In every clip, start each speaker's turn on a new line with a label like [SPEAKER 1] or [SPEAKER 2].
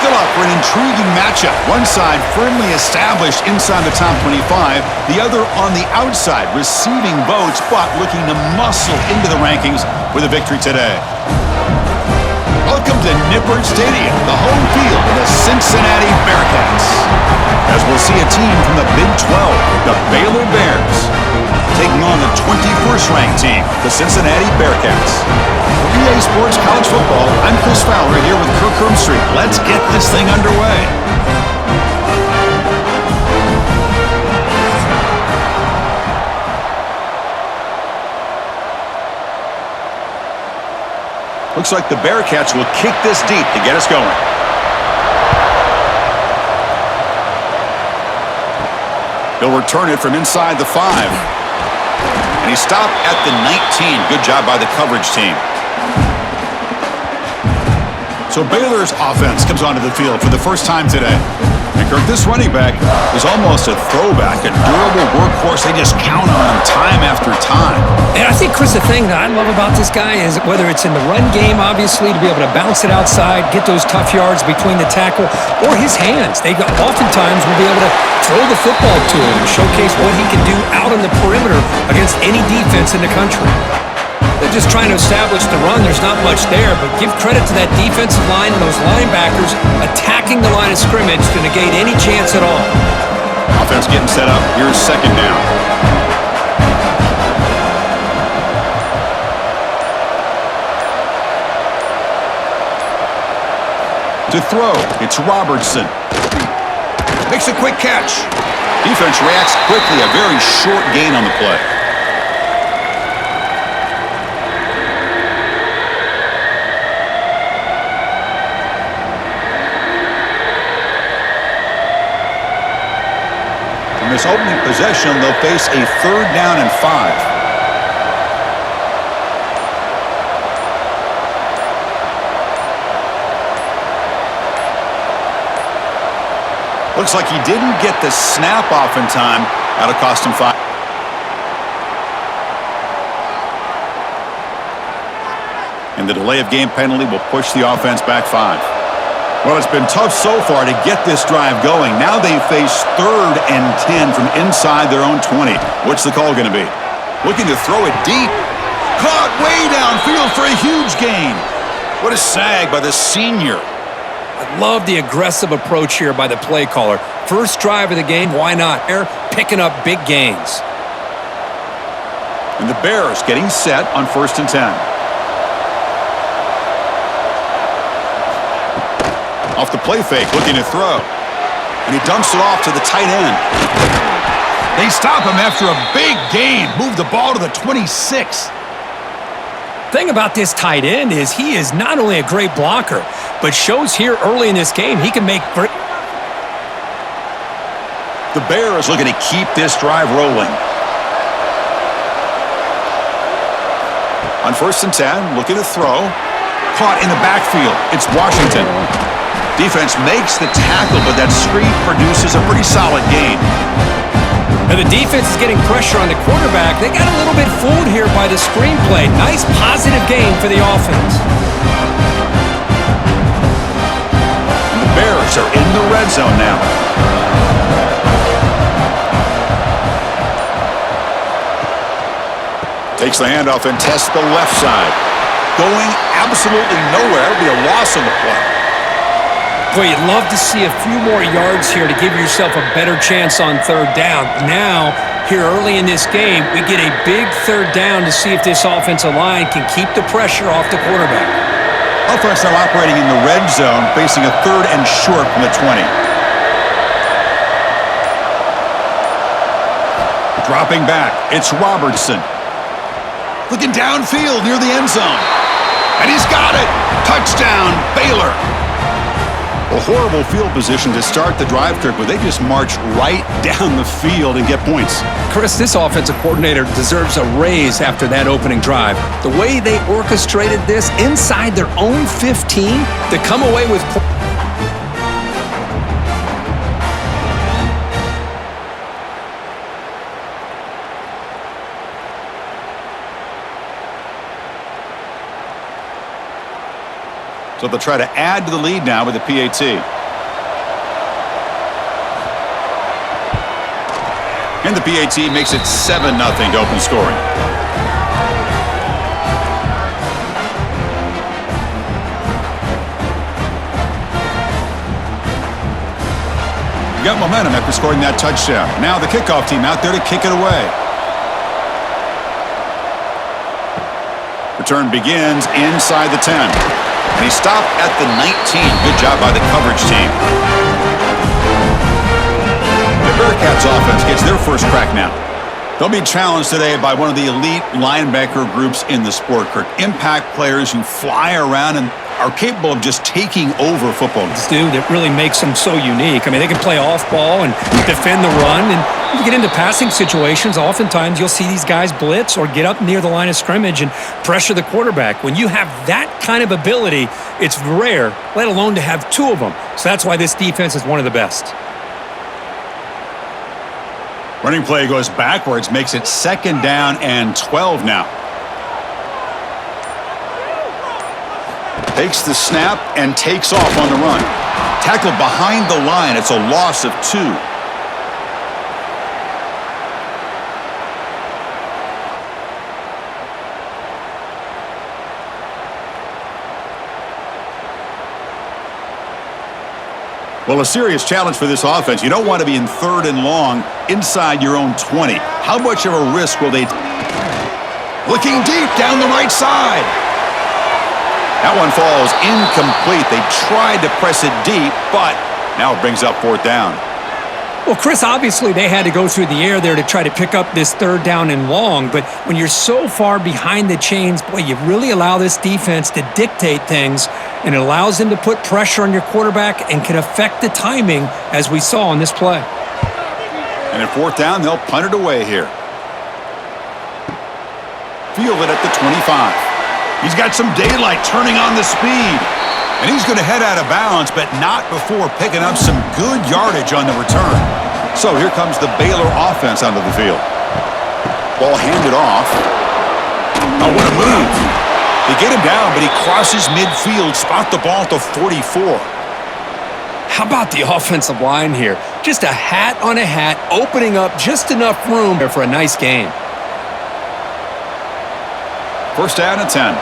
[SPEAKER 1] Buckle up for an intriguing matchup. One side firmly established inside the top 25, the other on the outside, receiving votes, but looking to muscle into the rankings with a victory today. Welcome to Nippert Stadium, the home field of the Cincinnati Bearcats. As we'll see a team from the Big 12, the Baylor Bears, taking on the 21st ranked team, the Cincinnati Bearcats. For EA Sports College Football, I'm Chris Fowler here with Kirk Hermstreet. Let's get this thing underway. Looks like the Bearcats will kick this deep to get us going. He'll return it from inside the 5. And he stopped at the 19. Good job by the coverage team. So Baylor's offense comes onto the field for the first time today. And Kirk, this running back is almost a throwback, a durable workhorse. They just count on him time after time.
[SPEAKER 2] And I think, Chris, the thing that I love about this guy is whether it's in the run game, obviously, to be able to bounce it outside, get those tough yards between the tackle, or his hands. They oftentimes will be able to throw the football to him and showcase what he can do out on the perimeter against any defense in the country. They're just trying to establish the run. There's not much there, but give credit to that defensive line and those linebackers attacking the line of scrimmage to negate any chance at all.
[SPEAKER 1] Offense getting set up. Here's second down. To throw, it's Robertson. Makes a quick catch. Defense reacts quickly. A very short gain on the play. In this opening possession, they'll face a 3rd down and 5. Looks like he didn't get the snap off in time. That'll cost him 5. And the delay of game penalty will push the offense back 5. Well, it's been tough so far to get this drive going. Now they face 3rd and 10 from inside their own 20. What's the call going to be? Looking to throw it deep. Caught way downfield for a huge gain. What a sag by the senior.
[SPEAKER 2] I love the aggressive approach here by the play caller. First drive of the game, why not? They're picking up big gains.
[SPEAKER 1] And the Bears getting set on 1st and 10. Off the play fake, looking to throw. And he dumps it off to the tight end. They stop him after a big gain. Move the ball to the 26.
[SPEAKER 2] Thing about this tight end is he is not only a great blocker, but shows here early in this game he can make great.
[SPEAKER 1] The Bears looking to keep this drive rolling. On 1st and 10, looking to throw. Caught in the backfield. It's Washington. Defense makes the tackle, but that screen produces a pretty solid gain.
[SPEAKER 2] Now the defense is getting pressure on the quarterback. They got a little bit fooled here by the screenplay. Nice positive gain for the offense.
[SPEAKER 1] And the Bears are in the red zone now. Takes the handoff and tests the left side. Going absolutely nowhere. It'll be a loss on the play.
[SPEAKER 2] Boy, you'd love to see a few more yards here to give yourself a better chance on 3rd down. Now, here early in this game, we get a big 3rd down to see if this offensive line can keep the pressure off the quarterback.
[SPEAKER 1] Offense now operating in the red zone, facing a 3rd and short from the 20. Dropping back, it's Robertson. Looking downfield near the end zone. And he's got it! Touchdown, Baylor! A horrible field position to start the drive, Kirk, but they just march right down the field and get points.
[SPEAKER 2] Chris, this offensive coordinator deserves a raise after that opening drive. The way they orchestrated this inside their own 15 to come away with points.
[SPEAKER 1] So they'll try to add to the lead now with the PAT. And the PAT makes it 7-0 to open scoring. You got momentum after scoring that touchdown. Now the kickoff team out there to kick it away. Return begins inside the 10. And he stopped at the 19. Good job by the coverage team. The Bearcats offense gets their first crack now. They'll be challenged today by one of the elite linebacker groups in the sport, Kirk. Impact players who fly around and are capable of just taking over football.
[SPEAKER 2] Dude, it really makes them so unique. I mean, they can play off ball and defend the run. And you get into passing situations, oftentimes you'll see these guys blitz or get up near the line of scrimmage and pressure the quarterback. When you have that kind of ability, it's rare, let alone to have two of them. So that's why this defense is one of the best.
[SPEAKER 1] Running play goes backwards, makes it 2nd down and 12 now. Takes the snap and takes off on the run. Tackled behind the line. It's a loss of 2. Well, a serious challenge for this offense. You don't want to be in 3rd and long inside your own 20. How much of a risk will they take? Looking deep down the right side. That one falls incomplete. They tried to press it deep, but now it brings up 4th down.
[SPEAKER 2] Well, Chris, obviously they had to go through the air there to try to pick up this 3rd down and long, but when you're so far behind the chains, boy, you really allow this defense to dictate things, and it allows them to put pressure on your quarterback and can affect the timing, as we saw on this play.
[SPEAKER 1] And at 4th down, they'll punt it away here. Field it at the 25. He's got some daylight turning on the speed. And he's going to head out of bounds, but not before picking up some good yardage on the return. So here comes the Baylor offense onto the field. Ball handed off. Oh, what a move. They get him down, but he crosses midfield, spot the ball at the 44.
[SPEAKER 2] How about the offensive line here? Just a hat on a hat, opening up just enough room for a nice game.
[SPEAKER 1] 1st down and 10.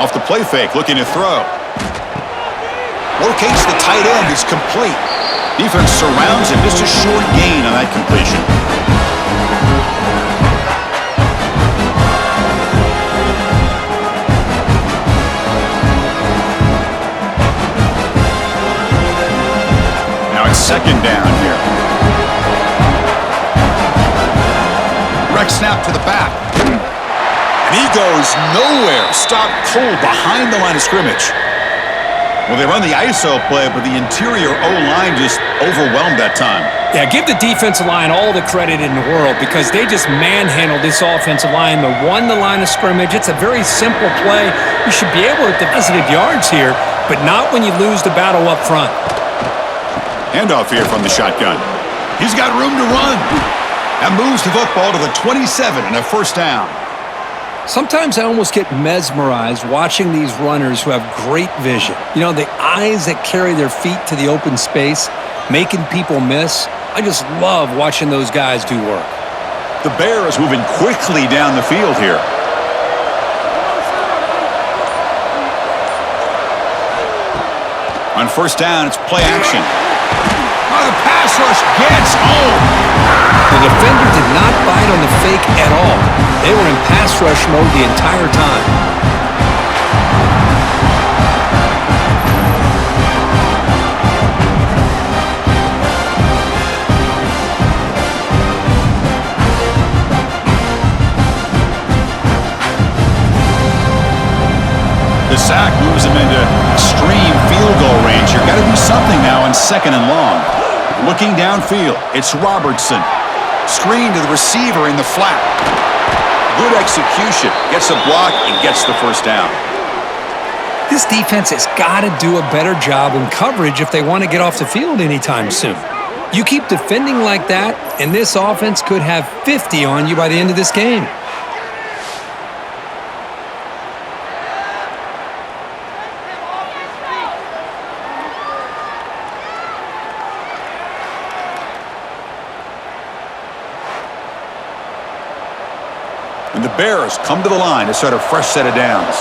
[SPEAKER 1] Off the play fake, looking to throw. Locates the tight end, it's complete. Defense surrounds him, just a short gain on that completion. Now it's 2nd down here. Direct snap to the back. And he goes nowhere. Stopped cold behind the line of scrimmage. Well, they run the ISO play, but the interior O-line just overwhelmed that time.
[SPEAKER 2] Yeah, give the defensive line all the credit in the world because they just manhandled this offensive line. They won the line of scrimmage. It's a very simple play. You should be able to get positive yards here, but not when you lose the battle up front.
[SPEAKER 1] Handoff here from the shotgun. He's got room to run. That moves the football to the 27 and a 1st down.
[SPEAKER 2] Sometimes I almost get mesmerized watching these runners who have great vision. You know, the eyes that carry their feet to the open space, making people miss. I just love watching those guys do work.
[SPEAKER 1] The Bear is moving quickly down the field here. On 1st down, it's play action. Oh, the pass rush gets home.
[SPEAKER 2] The defender did not bite on the fake at all. They were in pass rush mode the entire time.
[SPEAKER 1] The sack moves him into extreme field goal range. You've got to do something now on 2nd and long. Looking downfield, it's Robertson. Screen to the receiver in the flat. Good execution. Gets a block and gets the 1st down.
[SPEAKER 2] This defense has got to do a better job in coverage if they want to get off the field anytime soon. You keep defending like that, and this offense could have 50 on you by the end of this game.
[SPEAKER 1] And the Bears come to the line to start a fresh set of downs.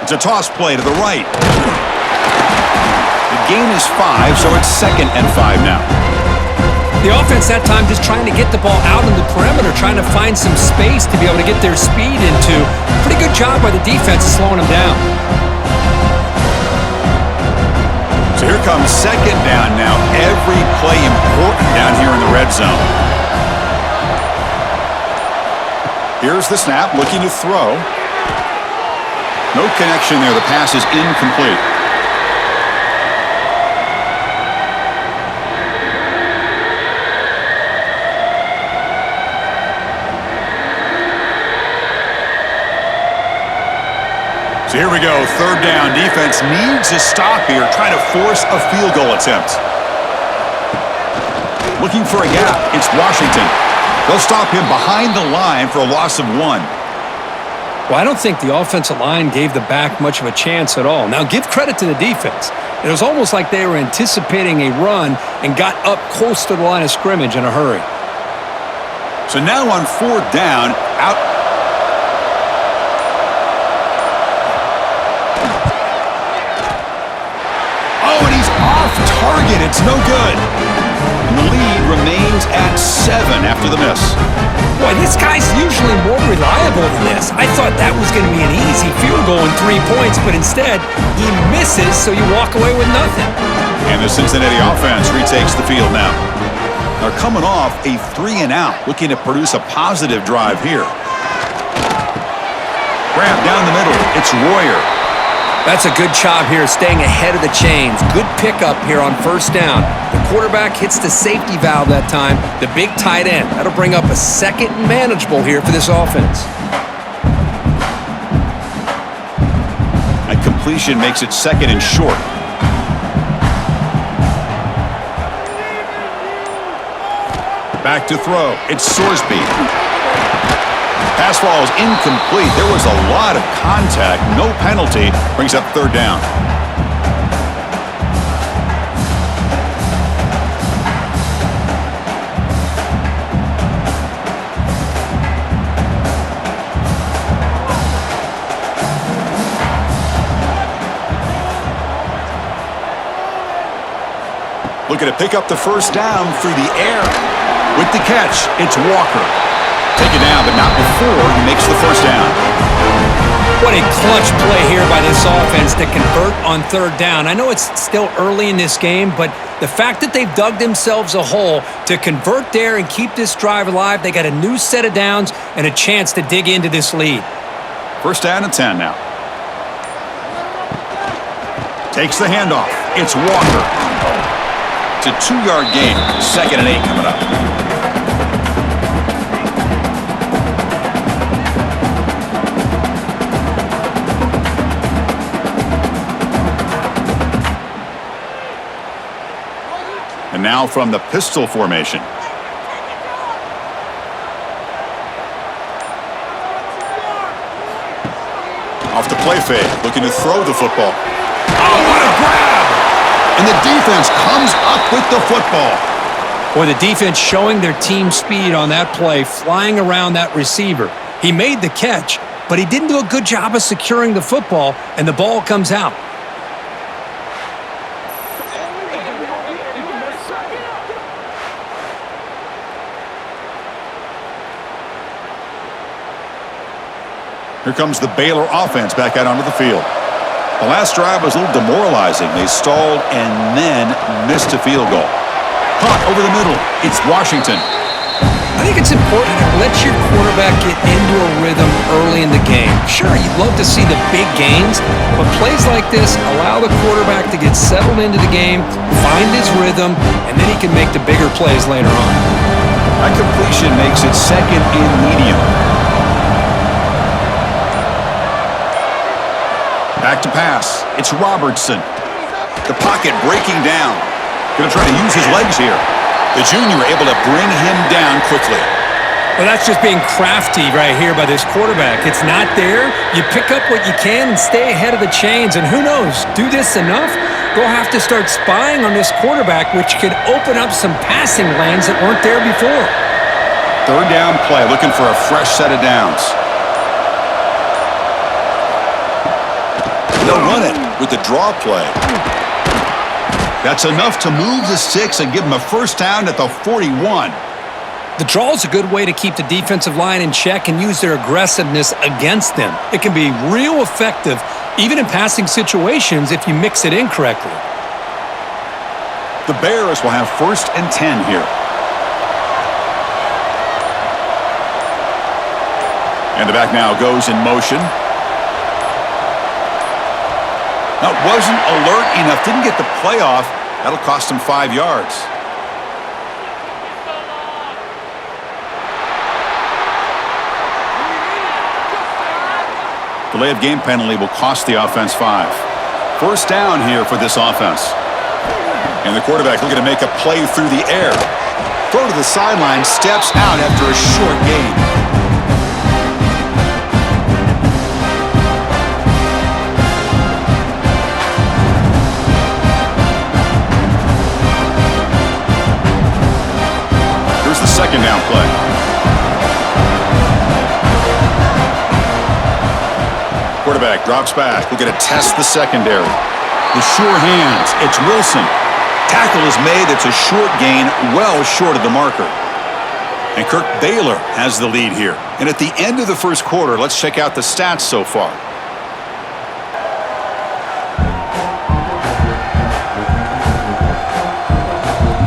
[SPEAKER 1] It's a toss play to the right. The gain is 5, so it's 2nd and 5 now.
[SPEAKER 2] The offense that time just trying to get the ball out on the perimeter, trying to find some space to be able to get their speed into. Pretty good job by the defense of slowing them down.
[SPEAKER 1] So here comes 2nd down now. Every play important down here in the red zone. Here's the snap, looking to throw. No connection there. The pass is incomplete. So here we go, 3rd down. Defense needs a stop here, trying to force a field goal attempt. Looking for a gap. It's Washington. They'll stop him behind the line for a loss of 1.
[SPEAKER 2] Well, I don't think the offensive line gave the back much of a chance at all. Now, give credit to the defense. It was almost like they were anticipating a run and got up close to the line of scrimmage in a hurry.
[SPEAKER 1] So now on 4th down, out. Oh, and he's off target. It's no good. And the lead remains at 7 after the miss.
[SPEAKER 2] Boy, this guy's usually more reliable than this. I thought that was going to be an easy field goal and 3 points, but instead, he misses, so you walk away with nothing.
[SPEAKER 1] And the Cincinnati offense retakes the field now. They're coming off a 3-and-out, looking to produce a positive drive here. Grab down the middle. It's Royer.
[SPEAKER 2] That's a good job here, staying ahead of the chains. Good pickup here on 1st down. The quarterback hits the safety valve that time, the big tight end. That'll bring up a 2nd and manageable here for this offense.
[SPEAKER 1] A completion makes it 2nd and short. Back to throw. It's Sorsby. Pass ball is incomplete. There was a lot of contact. No penalty. Brings up 3rd down. Looking to pick up the 1st down through the air. With the catch, it's Walker. Taken down, but not before he makes the 1st down.
[SPEAKER 2] What a clutch play here by this offense to convert on 3rd down. I know it's still early in this game, but the fact that they've dug themselves a hole to convert there and keep this drive alive, they got a new set of downs and a chance to dig into this lead.
[SPEAKER 1] 1st down and 10 now. Takes the handoff. It's Walker. It's a 2-yard gain. 2nd and 8 coming up. And now from the pistol formation. Off the play fake, looking to throw the football. Oh, what a grab! And the defense comes up with the football.
[SPEAKER 2] Boy, the defense showing their team speed on that play, flying around that receiver. He made the catch, but he didn't do a good job of securing the football, and the ball comes out.
[SPEAKER 1] Here comes the Baylor offense back out onto the field. The last drive was a little demoralizing. They stalled and then missed a field goal. Caught over the middle. It's Washington.
[SPEAKER 2] I think it's important to let your quarterback get into a rhythm early in the game. Sure, you'd love to see the big gains, but plays like this allow the quarterback to get settled into the game, find his rhythm, and then he can make the bigger plays later on.
[SPEAKER 1] That completion makes it 2nd and medium. Back to pass. It's Robertson. The pocket breaking down. Going to try to use his legs here. The junior able to bring him down quickly.
[SPEAKER 2] Well, that's just being crafty right here by this quarterback. It's not there. You pick up what you can and stay ahead of the chains. And who knows, do this enough, they'll have to start spying on this quarterback, which could open up some passing lanes that weren't there before.
[SPEAKER 1] Third down play, looking for a fresh set of downs. They'll run it with the draw play. That's enough to move the sticks and give them a first down at the 41.
[SPEAKER 2] The draw is a good way to keep the defensive line in check and use their aggressiveness against them. It can be real effective, even in passing situations, if you mix it in correctly.
[SPEAKER 1] The Bears will have 1st and 10 here. And the back now goes in motion. Now, wasn't alert enough, didn't get the play off. That'll cost him 5 yards. Delay of game penalty will cost the offense 5. First down here for this offense. And the quarterback looking to make a play through the air. Throw to the sideline, steps out after a short gain. Here's the second down play. Quarterback drops back. We're going to test the secondary. The sure hands. It's Wilson. Tackle is made. It's a short gain, well short of the marker. And Kirk Baylor has the lead here. And at the end of the first quarter, let's check out the stats so far.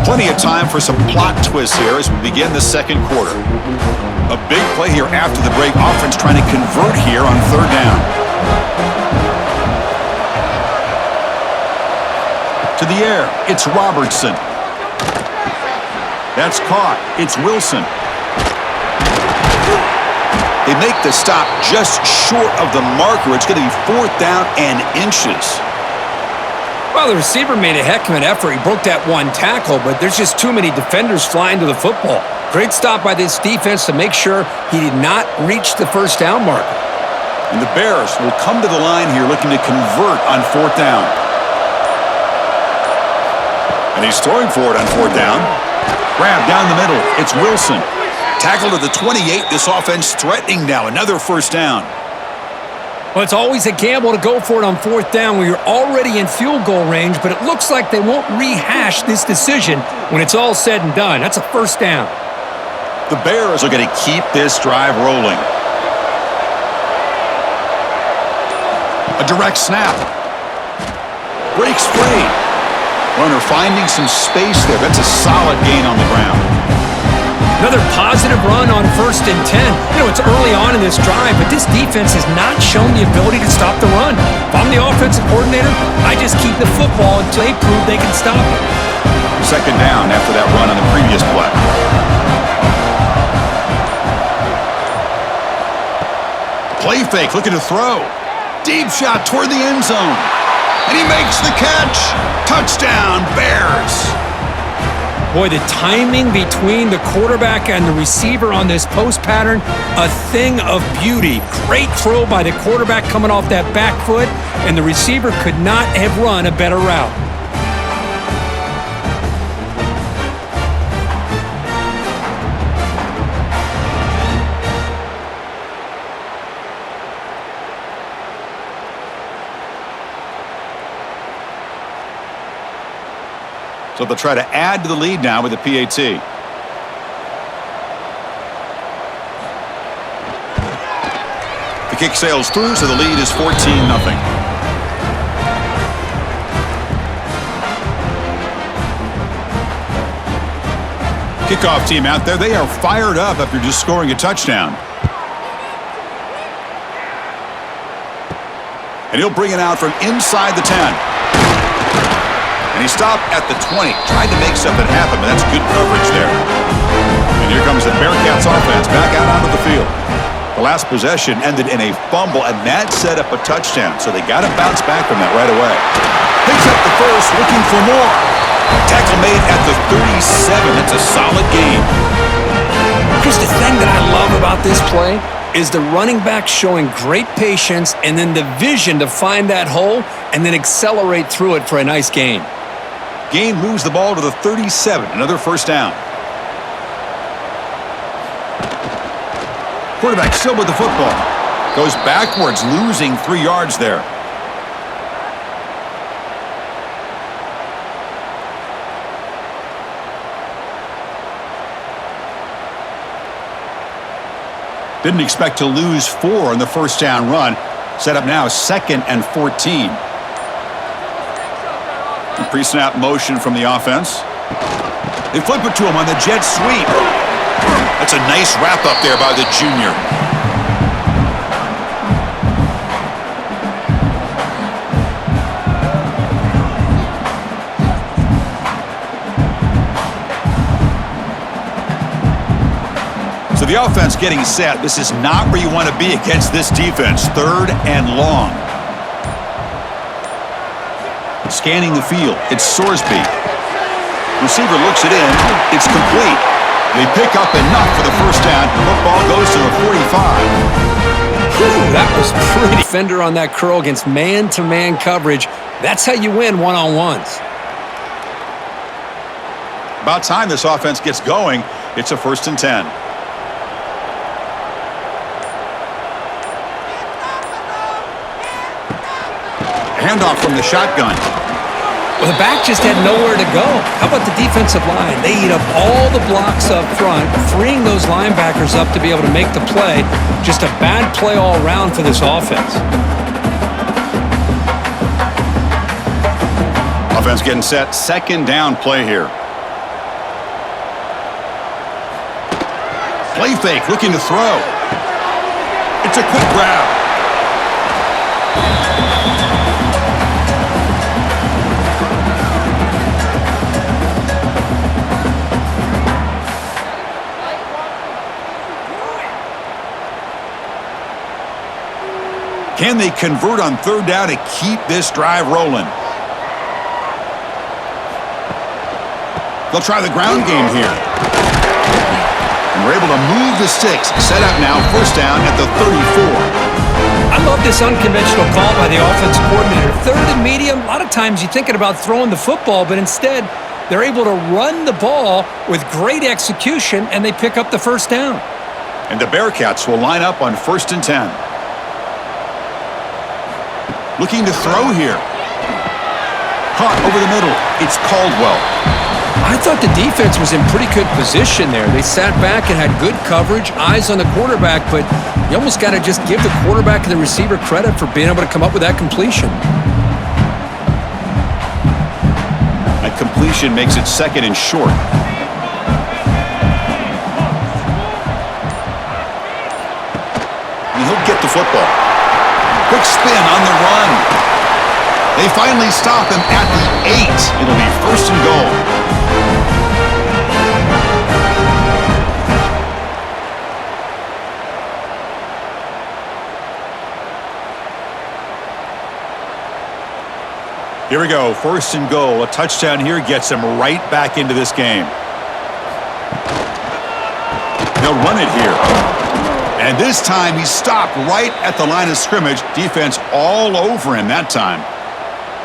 [SPEAKER 1] Plenty of time for some plot twists here as we begin the second quarter. A big play here after the break. Offense trying to convert here on third down. To the air, it's Robertson. That's caught. It's Wilson. They make the stop just short of the marker. It's going to be 4th down and inches.
[SPEAKER 2] Well, the receiver made a heck of an effort. He broke that one tackle, but there's just too many defenders flying to the football. Great stop by this defense to make sure he did not reach the first down marker.
[SPEAKER 1] And the Bears will come to the line here looking to convert on 4th down. And he's throwing for it on 4th down. Grab down the middle. It's Wilson. Tackle to the 28. This offense threatening now. Another first down.
[SPEAKER 2] Well, it's always a gamble to go for it on 4th down where you're already in field goal range, but it looks like they won't rehash this decision when it's all said and done. That's a first down.
[SPEAKER 1] The Bears are going to keep this drive rolling. A direct snap. Breaks free. Runner finding some space there. That's a solid gain on the ground.
[SPEAKER 2] Another positive run on 1st and 10. You know, it's early on in this drive, but this defense has not shown the ability to stop the run. If I'm the offensive coordinator, I just keep the football until they prove they can stop it.
[SPEAKER 1] Second down after that run on the previous play. Play fake, looking to throw. Deep shot toward the end zone. And he makes the catch. Touchdown, Bears.
[SPEAKER 2] Boy, the timing between the quarterback and the receiver on this post pattern, a thing of beauty. Great throw by the quarterback coming off that back foot, and the receiver could not have run a better route.
[SPEAKER 1] So they'll try to add to the lead now with the PAT. The kick sails through, so the lead is 14-0. Kickoff team out there, they are fired up after just scoring a touchdown. And he'll bring it out from inside the 10. And he stopped at the 20. Tried to make something happen, but that's good coverage there. And here comes the Bearcats offense back out onto the field. The last possession ended in a fumble, and that set up a touchdown. So they got to bounce back from that right away. Picks up the first, looking for more. Tackle made at the 37. That's a solid game.
[SPEAKER 2] Here's the thing that I love about this play. is the running back showing great patience and then the vision to find that hole and then accelerate through it for a nice gain.
[SPEAKER 1] Gain moves the ball to the 37, another first down. Quarterback still with the football. Goes backwards, losing 3 yards there. Didn't expect to lose 4 on the first down run. Set up now 2nd and 14. The pre-snap motion from the offense. They flip it to him on the jet sweep. That's a nice wrap up there by the junior. So the offense getting set. This is not where you want to be against this defense. 3rd and long. Scanning the field. It's Sorsby. Receiver looks it in. It's complete. They pick up enough for the first down. Football goes to the 45.
[SPEAKER 2] Whew, that was pretty. Defender on that curl against man-to-man coverage. That's how you win one-on-ones.
[SPEAKER 1] About time this offense gets going. It's a 1st and 10. Handoff from the shotgun.
[SPEAKER 2] Well, the back just had nowhere to go. How about the defensive line? They eat up all the blocks up front, freeing those linebackers up to be able to make the play. Just a bad play all around for this offense.
[SPEAKER 1] Offense getting set. 2nd down play here. Play fake, looking to throw. It's a quick grab. Can they convert on 3rd down to keep this drive rolling? They'll try the ground game here. And we're able to move the sticks. Set up now, 1st down at the 34.
[SPEAKER 2] I love this unconventional call by the offensive coordinator. 3rd and medium, a lot of times you're thinking about throwing the football, but instead they're able to run the ball with great execution, and they pick up the first down.
[SPEAKER 1] And the Bearcats will line up on 1st and 10. Looking to throw here. Caught over the middle. It's Caldwell.
[SPEAKER 2] I thought the defense was in pretty good position there. They sat back and had good coverage, eyes on the quarterback, but you almost got to just give the quarterback and the receiver credit for being able to come up with that completion.
[SPEAKER 1] That completion makes it 2nd and short. And he'll get the football. Quick spin on the run. They finally stop him at the 8. It'll be 1st and goal. Here we go, 1st and goal. A touchdown here gets them right back into this game. They'll run it here. And this time he stopped right at the line of scrimmage. Defense all over him that time.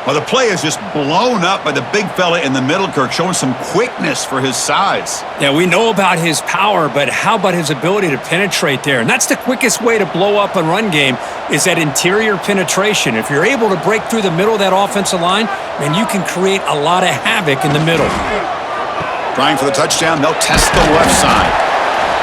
[SPEAKER 1] Well, the play is just blown up by the big fella in the middle, Kirk, showing some quickness for his size.
[SPEAKER 2] Yeah, we know about his power, but how about his ability to penetrate there? And that's the quickest way to blow up a run game is that interior penetration. If you're able to break through the middle of that offensive line, then you can create a lot of havoc in the middle.
[SPEAKER 1] Trying for the touchdown, they'll test the left side.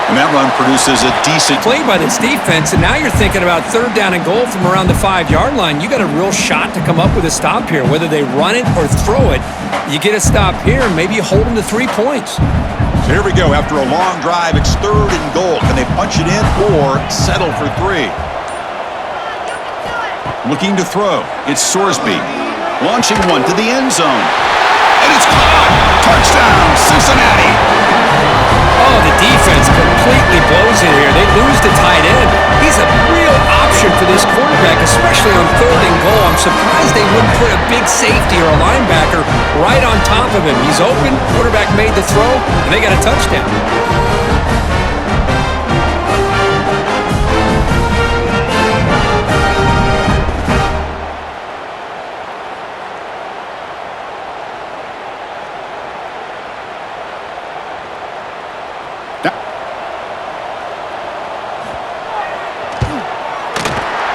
[SPEAKER 1] And that run produces a decent
[SPEAKER 2] play by this defense, and now you're thinking about 3rd down and goal from around the 5-yard line. You got a real shot to come up with a stop here. Whether they run it or throw it, you get a stop here, and maybe you hold them to 3 points.
[SPEAKER 1] So here we go. After a long drive, it's 3rd and goal. Can they punch it in or settle for 3? Looking to throw. It's Sorsby. Launching one to the end zone. And it's caught! Touchdown, Cincinnati!
[SPEAKER 2] Oh, the defense completely blows it here. They lose the tight end. He's a real option for this quarterback, especially on 3rd and goal. I'm surprised they wouldn't put a big safety or a linebacker right on top of him. He's open, quarterback made the throw, and they got a touchdown.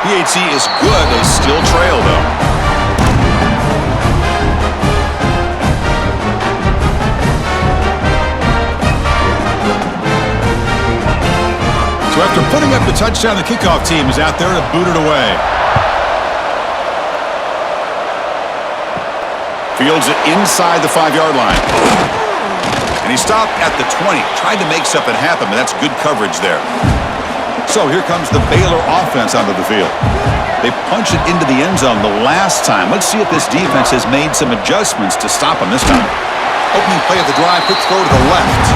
[SPEAKER 1] PHC is good. They still trail, though. So after putting up the touchdown, the kickoff team is out there to boot it away. Fields it inside the 5-yard line. And he stopped at the 20. Tried to make something happen, but that's good coverage there. So here comes the Baylor offense onto the field. They punched it into the end zone the last time. Let's see if this defense has made some adjustments to stop them this time. Opening play of the drive, quick throw to the left.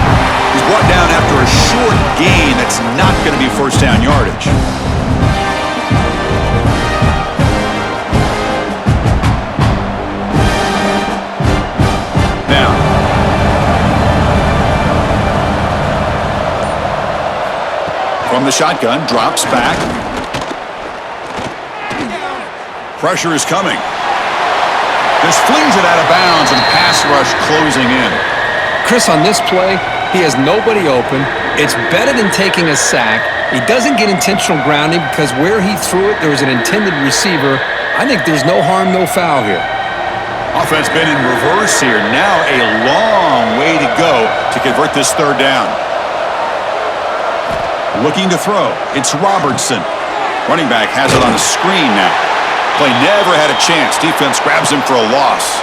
[SPEAKER 1] He's brought down after a short gain that's not going to be first down yardage. Now, from the shotgun, drops back. Pressure is coming. Just flings it out of bounds and pass rush closing in.
[SPEAKER 2] Chris, on this play, he has nobody open. It's better than taking a sack. He doesn't get intentional grounding because where he threw it, there was an intended receiver. I think there's no harm, no foul here.
[SPEAKER 1] Offense been in reverse here. Now a long way to go to convert this third down. Looking to throw. It's Robertson. Running back has it on the screen now. Play never had a chance. Defense grabs him for a loss.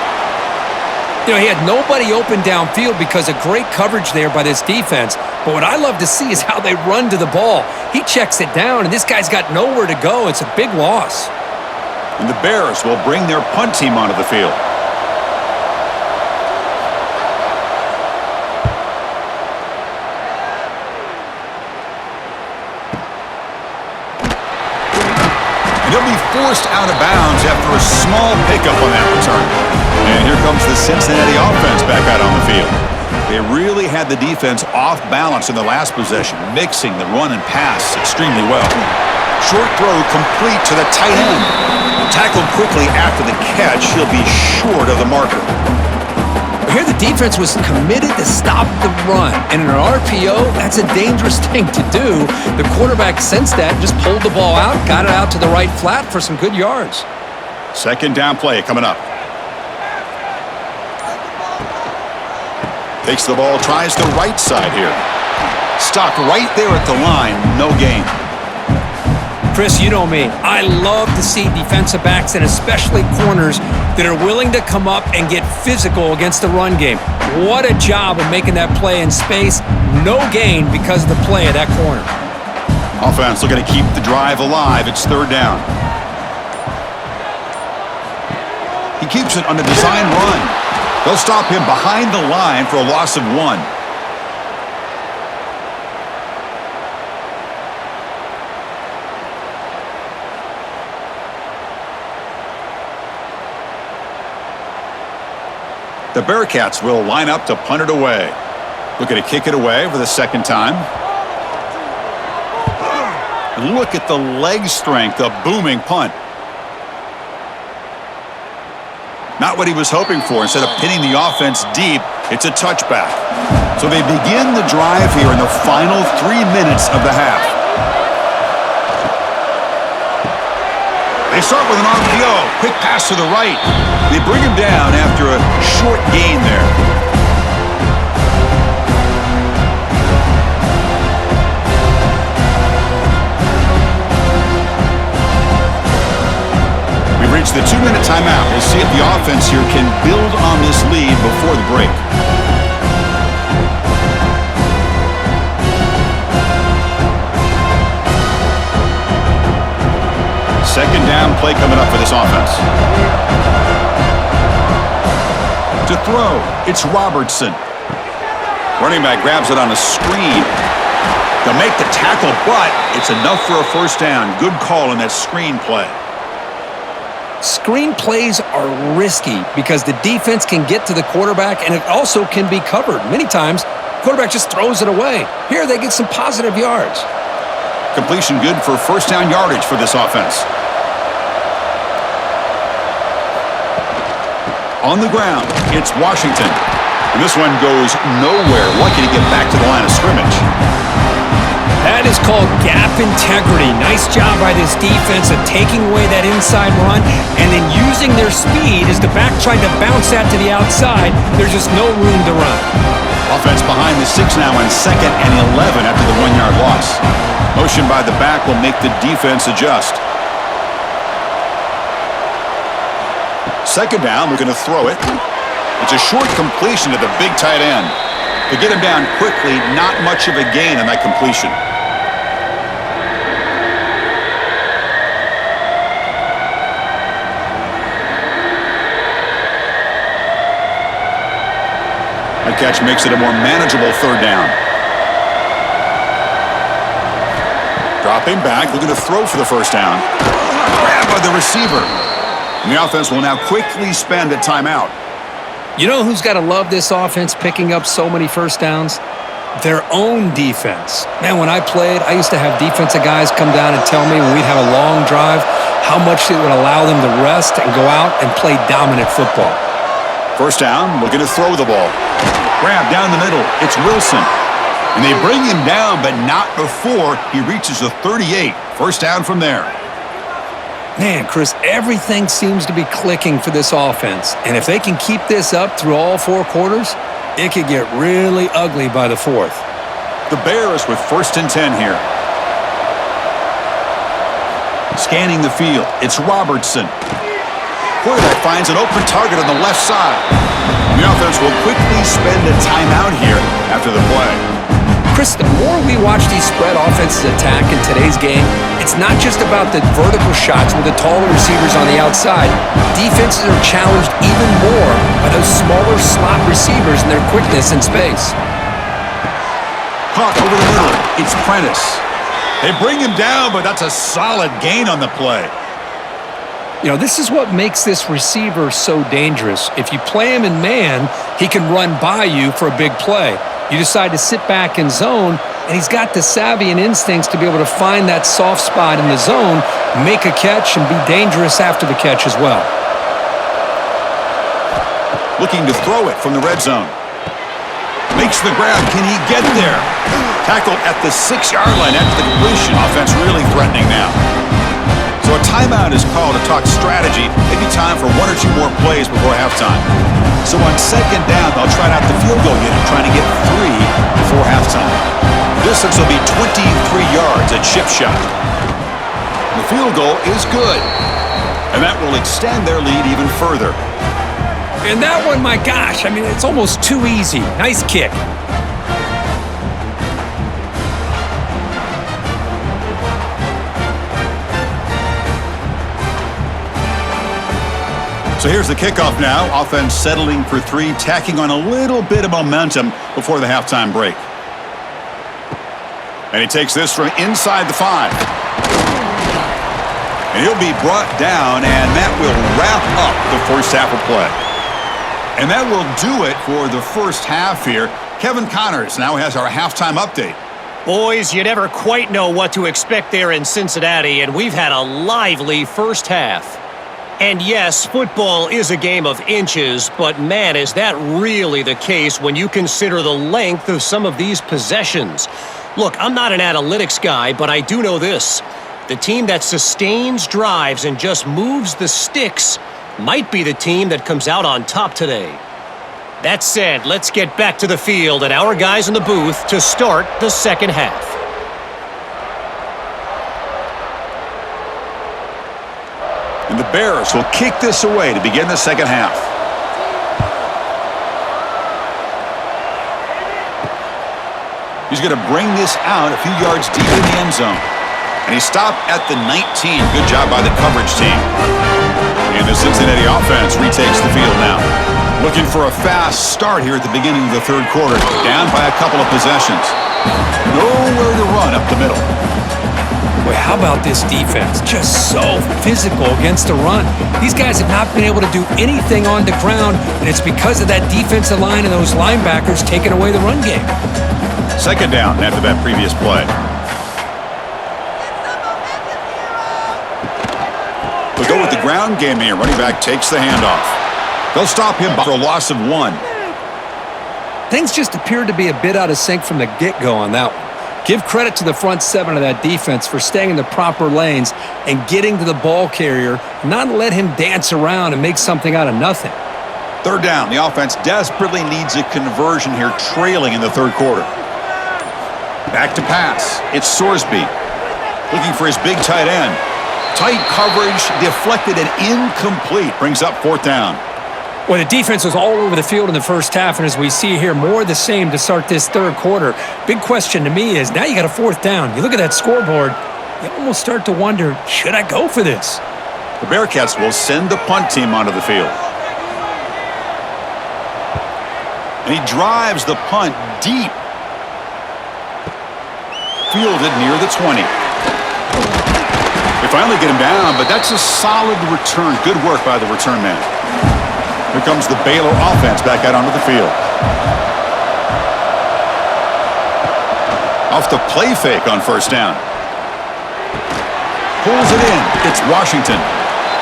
[SPEAKER 2] You know, he had nobody open downfield because of great coverage there by this defense. But what I love to see is how they run to the ball. He checks it down, and this guy's got nowhere to go. It's a big loss.
[SPEAKER 1] And the Bears will bring their punt team onto the field. He'll be forced out of bounds after a small pickup on that return. And here comes the Cincinnati offense back out on the field. They really had the defense off balance in the last possession, mixing the run and pass extremely well. Short throw complete to the tight end. Tackled quickly after the catch. He'll be short of the marker.
[SPEAKER 2] Here the defense was committed to stop the run. And in an RPO, that's a dangerous thing to do. The quarterback sensed that, just pulled the ball out, got it out to the right flat for some good yards.
[SPEAKER 1] Second down play coming up. Takes the ball, tries the right side here. Stopped right there at the line, no gain.
[SPEAKER 2] Chris, you know me. I love to see defensive backs and especially corners that are willing to come up and get physical against the run game. What a job of making that play in space. No gain because of the play of that corner.
[SPEAKER 1] Offense looking to keep the drive alive. It's third down. He keeps it on the design run. They'll stop him behind the line for a loss of 1. The Bearcats will line up to punt it away. Looking to kick it away for the second time. Look at the leg strength, a booming punt. Not what he was hoping for. Instead of pinning the offense deep, it's a touchback. So they begin the drive here in the final 3 minutes of the half. They start with an RPO. Quick pass to the right. They bring him down after a short gain there. We've reached the 2-minute timeout. We'll see if the offense here can build on this lead before the break. Second down play coming up for this offense. To throw, it's Robertson. Running back grabs it on a screen. They'll make the tackle, but it's enough for a first down. Good call in that screen play.
[SPEAKER 2] Screen plays are risky because the defense can get to the quarterback and it also can be covered. Many times, the quarterback just throws it away. Here they get some positive yards.
[SPEAKER 1] Completion good for first down yardage for this offense. On the ground, it's Washington. And this one goes nowhere. Lucky to get back to the line of scrimmage.
[SPEAKER 2] That is called gap integrity. Nice job by this defense of taking away that inside run and then using their speed as the back tried to bounce that to the outside. There's just no room to run.
[SPEAKER 1] Offense behind the 6 now on 2nd and 11 after the 1-yard loss. Motion by the back will make the defense adjust. 2nd down, we're going to throw it. It's a short completion to the big tight end. To get him down quickly, not much of a gain on that completion. That catch makes it a more manageable 3rd down. Dropping back, looking to throw for the 1st down. Grab by the receiver. And the offense will now quickly spend a timeout.
[SPEAKER 2] You know who's got to love this offense picking up so many 1st downs? Their own defense. Man, when I played, I used to have defensive guys come down and tell me when we'd have a long drive how much it would allow them to rest and go out and play dominant football.
[SPEAKER 1] 1st down, looking to throw the ball. Grab down the middle. It's Wilson. And they bring him down, but not before he reaches the 38. 1st down from there.
[SPEAKER 2] Man, Chris, everything seems to be clicking for this offense. And if they can keep this up through all 4 quarters, it could get really ugly by the 4th.
[SPEAKER 1] The Bears with 1st and 10 here. Scanning the field. It's Robertson. Quarterback finds an open target on the left side. The offense will quickly spend a timeout here after the play.
[SPEAKER 2] Chris, the more we watch these spread offenses attack in today's game, it's not just about the vertical shots with the taller receivers on the outside. Defenses are challenged even more by those smaller slot receivers and their quickness in space.
[SPEAKER 1] Caught over the middle. It's Prentice. They bring him down, but that's a solid gain on the play.
[SPEAKER 2] You know, this is what makes this receiver so dangerous. If you play him in man, he can run by you for a big play. You decide to sit back in zone, and he's got the savvy and instincts to be able to find that soft spot in the zone, make a catch, and be dangerous after the catch as well.
[SPEAKER 1] Looking to throw it from the red zone. Makes the grab. Can he get there? Tackled at the 6-yard line after the completion. Offense really threatening now. So a timeout is called to talk strategy. Maybe time for 1 or 2 more plays before halftime. So on 2nd down, they'll try out the field goal unit, trying to get 3 before halftime. The distance will be 23 yards at chip shot. The field goal is good. And that will extend their lead even further.
[SPEAKER 2] And that one, my gosh, I mean, it's almost too easy. Nice kick.
[SPEAKER 1] So here's the kickoff now. Offense settling for 3, tacking on a little bit of momentum before the halftime break. And he takes this from inside the 5. And he'll be brought down, and that will wrap up the first half of play. And that will do it for the first half here. Kevin Connors now has our halftime update.
[SPEAKER 3] Boys, you never quite know what to expect there in Cincinnati, and we've had a lively first half. And yes, football is a game of inches, but man, is that really the case when you consider the length of some of these possessions. Look, I'm not an analytics guy, but I do know this. The team that sustains drives and just moves the sticks might be the team that comes out on top today. That said, let's get back to the field and our guys in the booth to start the second half.
[SPEAKER 1] And the Bears will kick this away to begin the second half. He's going to bring this out a few yards deep in the end zone. And he stopped at the 19. Good job by the coverage team. And the Cincinnati offense retakes the field now. Looking for a fast start here at the beginning of the third quarter. Down by a couple of possessions. Nowhere to run up the middle.
[SPEAKER 2] Boy, how about this defense? Just so physical against the run. These guys have not been able to do anything on the ground, and it's because of that defensive line and those linebackers taking away the run game.
[SPEAKER 1] Second down after that previous play. We'll go with the ground game here. Running back takes the handoff. They'll stop him for a loss of 1.
[SPEAKER 2] Things just appeared to be a bit out of sync from the get-go on that one. Give credit to the front seven of that defense for staying in the proper lanes and getting to the ball carrier, not let him dance around and make something out of nothing.
[SPEAKER 1] Third down. The offense desperately needs a conversion here, trailing in the third quarter. Back to pass. It's Sorsby looking for his big tight end. Tight coverage, deflected and incomplete. Brings up fourth down.
[SPEAKER 2] Well, the defense was all over the field in the first half, and as we see here, more of the same to start this third quarter. Big question to me is, now you got a fourth down. You look at that scoreboard, you almost start to wonder, should I go for this?
[SPEAKER 1] The Bearcats will send the punt team onto the field. And he drives the punt deep. Fielded near the 20. They finally get him down, but that's a solid return. Good work by the return man. Here comes the Baylor offense back out onto the field. Off the play fake on first down. Pulls it in. It's Washington.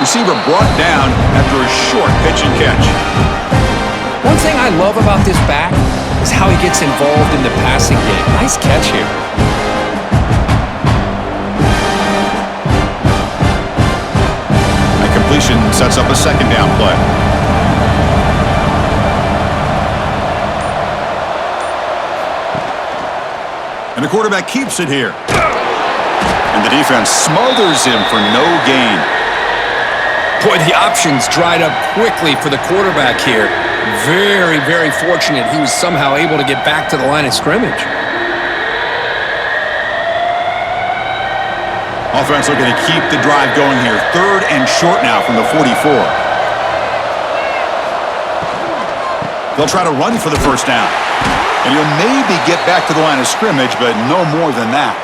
[SPEAKER 1] Receiver brought down after a short pitch and catch.
[SPEAKER 2] One thing I love about this back is how he gets involved in the passing game. Nice catch here.
[SPEAKER 1] That completion sets up a second down play. And the quarterback keeps it here. And the defense smothers him for no gain.
[SPEAKER 2] Boy, the options dried up quickly for the quarterback here. Very, very fortunate he was somehow able to get back to the line of scrimmage.
[SPEAKER 1] Offense looking to keep the drive going here. Third and short now from the 44. They'll try to run for the first down. And he'll maybe get back to the line of scrimmage, but no more than that.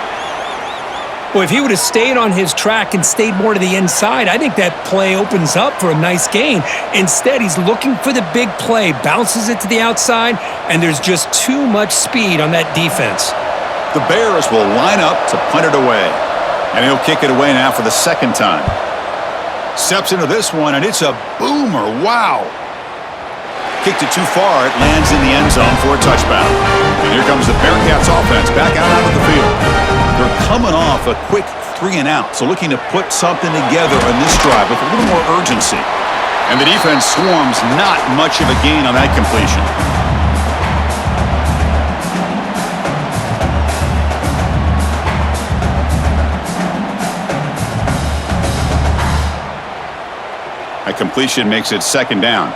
[SPEAKER 2] Well, if he would have stayed on his track and stayed more to the inside, I think that play opens up for a nice gain. Instead, he's looking for the big play, bounces it to the outside, and there's just too much speed on that defense.
[SPEAKER 1] The Bears will line up to punt it away. And he'll kick it away now for the second time. Steps into this one, and it's a boomer. Wow. Kicked it too far. It lands in the end zone for a touchdown. And here comes the Bearcats offense back out onto the field. They're coming off a quick 3-and-out, so looking to put something together on this drive with a little more urgency. And the defense swarms, not much of a gain on that completion. That completion makes it second down.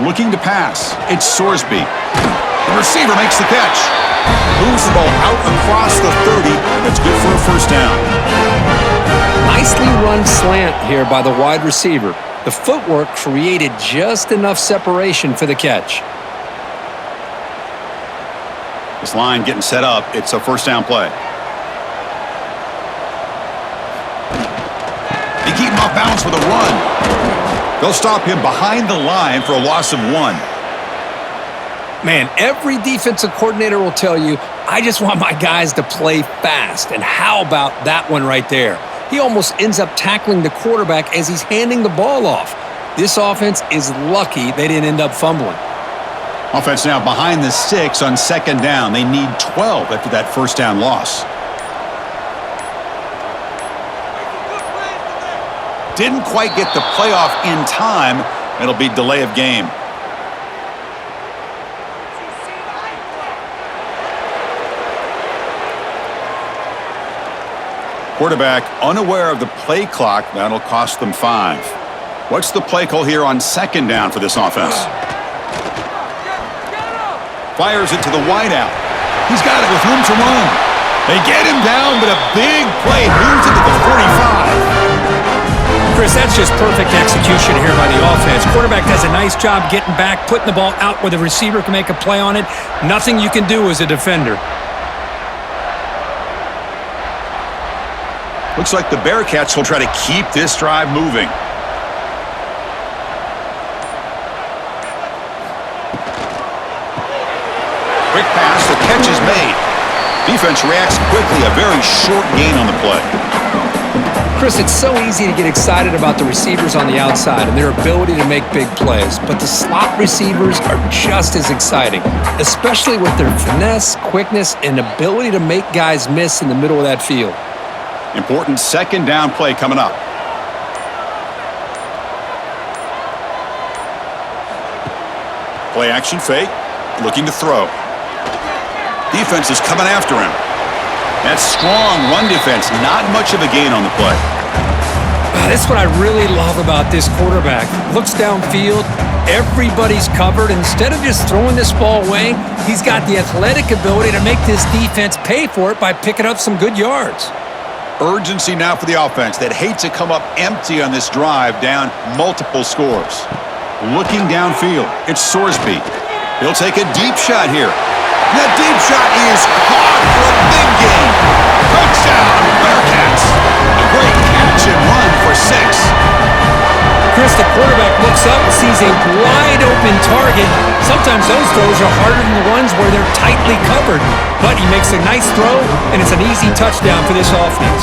[SPEAKER 1] Looking to pass. It's Sorsby. The receiver makes the catch. Moves the ball out across the 30. That's good for a first down.
[SPEAKER 2] Nicely run slant here by the wide receiver. The footwork created just enough separation for the catch.
[SPEAKER 1] This line getting set up. It's a first down play. They keep him off balance with a run. They'll stop him behind the line for a loss of 1.
[SPEAKER 2] Man, every defensive coordinator will tell you, I just want my guys to play fast. And how about that one right there? He almost ends up tackling the quarterback as he's handing the ball off. This offense is lucky they didn't end up fumbling.
[SPEAKER 1] Offense now behind the 6 on second down. They need 12 after that first down loss. Didn't quite get the playoff in time. It'll be delay of game. Quarterback unaware of the play clock. That'll cost them 5. What's the play call here on second down for this offense? Fires it to the wideout. He's got it with room to run. They get him down, but a big play moves it to the 45.
[SPEAKER 2] Chris, that's just perfect execution here by the offense. Quarterback does a nice job getting back, putting the ball out where the receiver can make a play on it. Nothing you can do as a defender.
[SPEAKER 1] Looks like the Bearcats will try to keep this drive moving. Quick pass, the catch is made. Defense reacts quickly, a very short gain on the play.
[SPEAKER 2] Chris, it's so easy to get excited about the receivers on the outside and their ability to make big plays, but the slot receivers are just as exciting, especially with their finesse, quickness, and ability to make guys miss in the middle of that field.
[SPEAKER 1] Important second down play coming up. Play action fake, looking to throw. Defense is coming after him. That's strong run defense, not much of a gain on the play.
[SPEAKER 2] That's what I really love about this quarterback. Looks downfield, everybody's covered. Instead of just throwing this ball away, he's got the athletic ability to make this defense pay for it by picking up some good yards.
[SPEAKER 1] Urgency now for the offense that hate to come up empty on this drive, down multiple scores. Looking downfield, it's Sorsby. He'll take a deep shot here. That deep shot is caught for a big gain. Touchdown, Bearcats. A great catch and run for 6.
[SPEAKER 2] Chris, the quarterback looks up and sees a wide-open target. Sometimes those throws are harder than the ones where they're tightly covered. But he makes a nice throw, and it's an easy touchdown for this offense.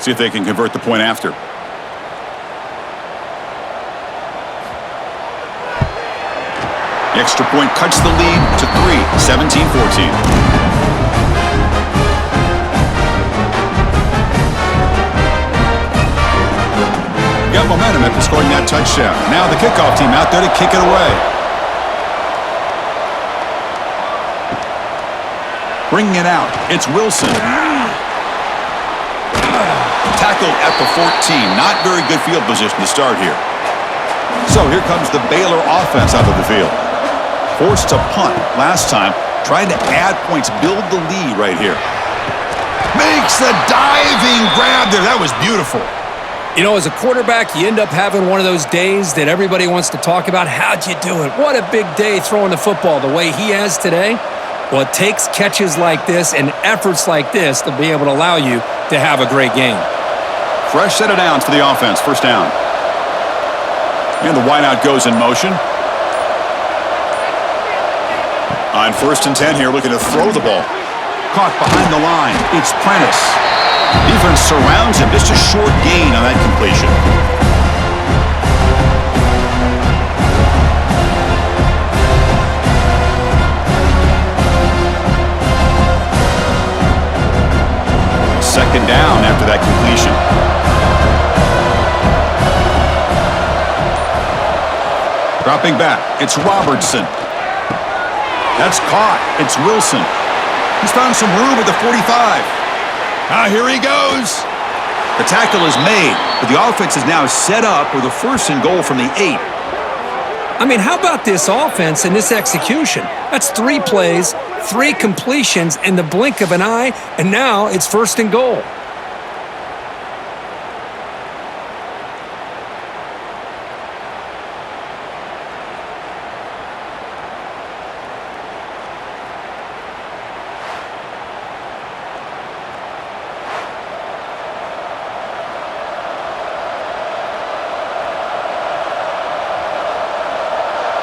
[SPEAKER 1] See if they can convert the point after. The extra point cuts the lead to 3, 17-14. Got momentum after scoring that touchdown. Now the kickoff team out there to kick it away. Bringing it out, it's Wilson. Tackled at the 14. Not very good field position to start here. So here comes the Baylor offense out of the field. Forced to punt last time. Trying to add points, build the lead right here. Makes the diving grab there. That was beautiful.
[SPEAKER 2] You know, as a quarterback, you end up having one of those days that everybody wants to talk about. How'd you do it? What a big day throwing the football the way he has today. Well, it takes catches like this and efforts like this to be able to allow you to have a great game.
[SPEAKER 1] Fresh set of downs for the offense. First down. And the wideout goes in motion. On 1st and 10 here, looking to throw the ball. Caught behind the line. It's Prentice. Defense surrounds him. Just a short gain on that completion. Second down after that completion. Dropping back, it's Robertson. That's caught. It's Wilson. He's found some room at the 45. Here he goes. The tackle is made, but the offense is now set up with a 1st and goal from the 8.
[SPEAKER 2] I mean, how about this offense and this execution? That's 3 plays, 3 completions in the blink of an eye, and now it's 1st and goal.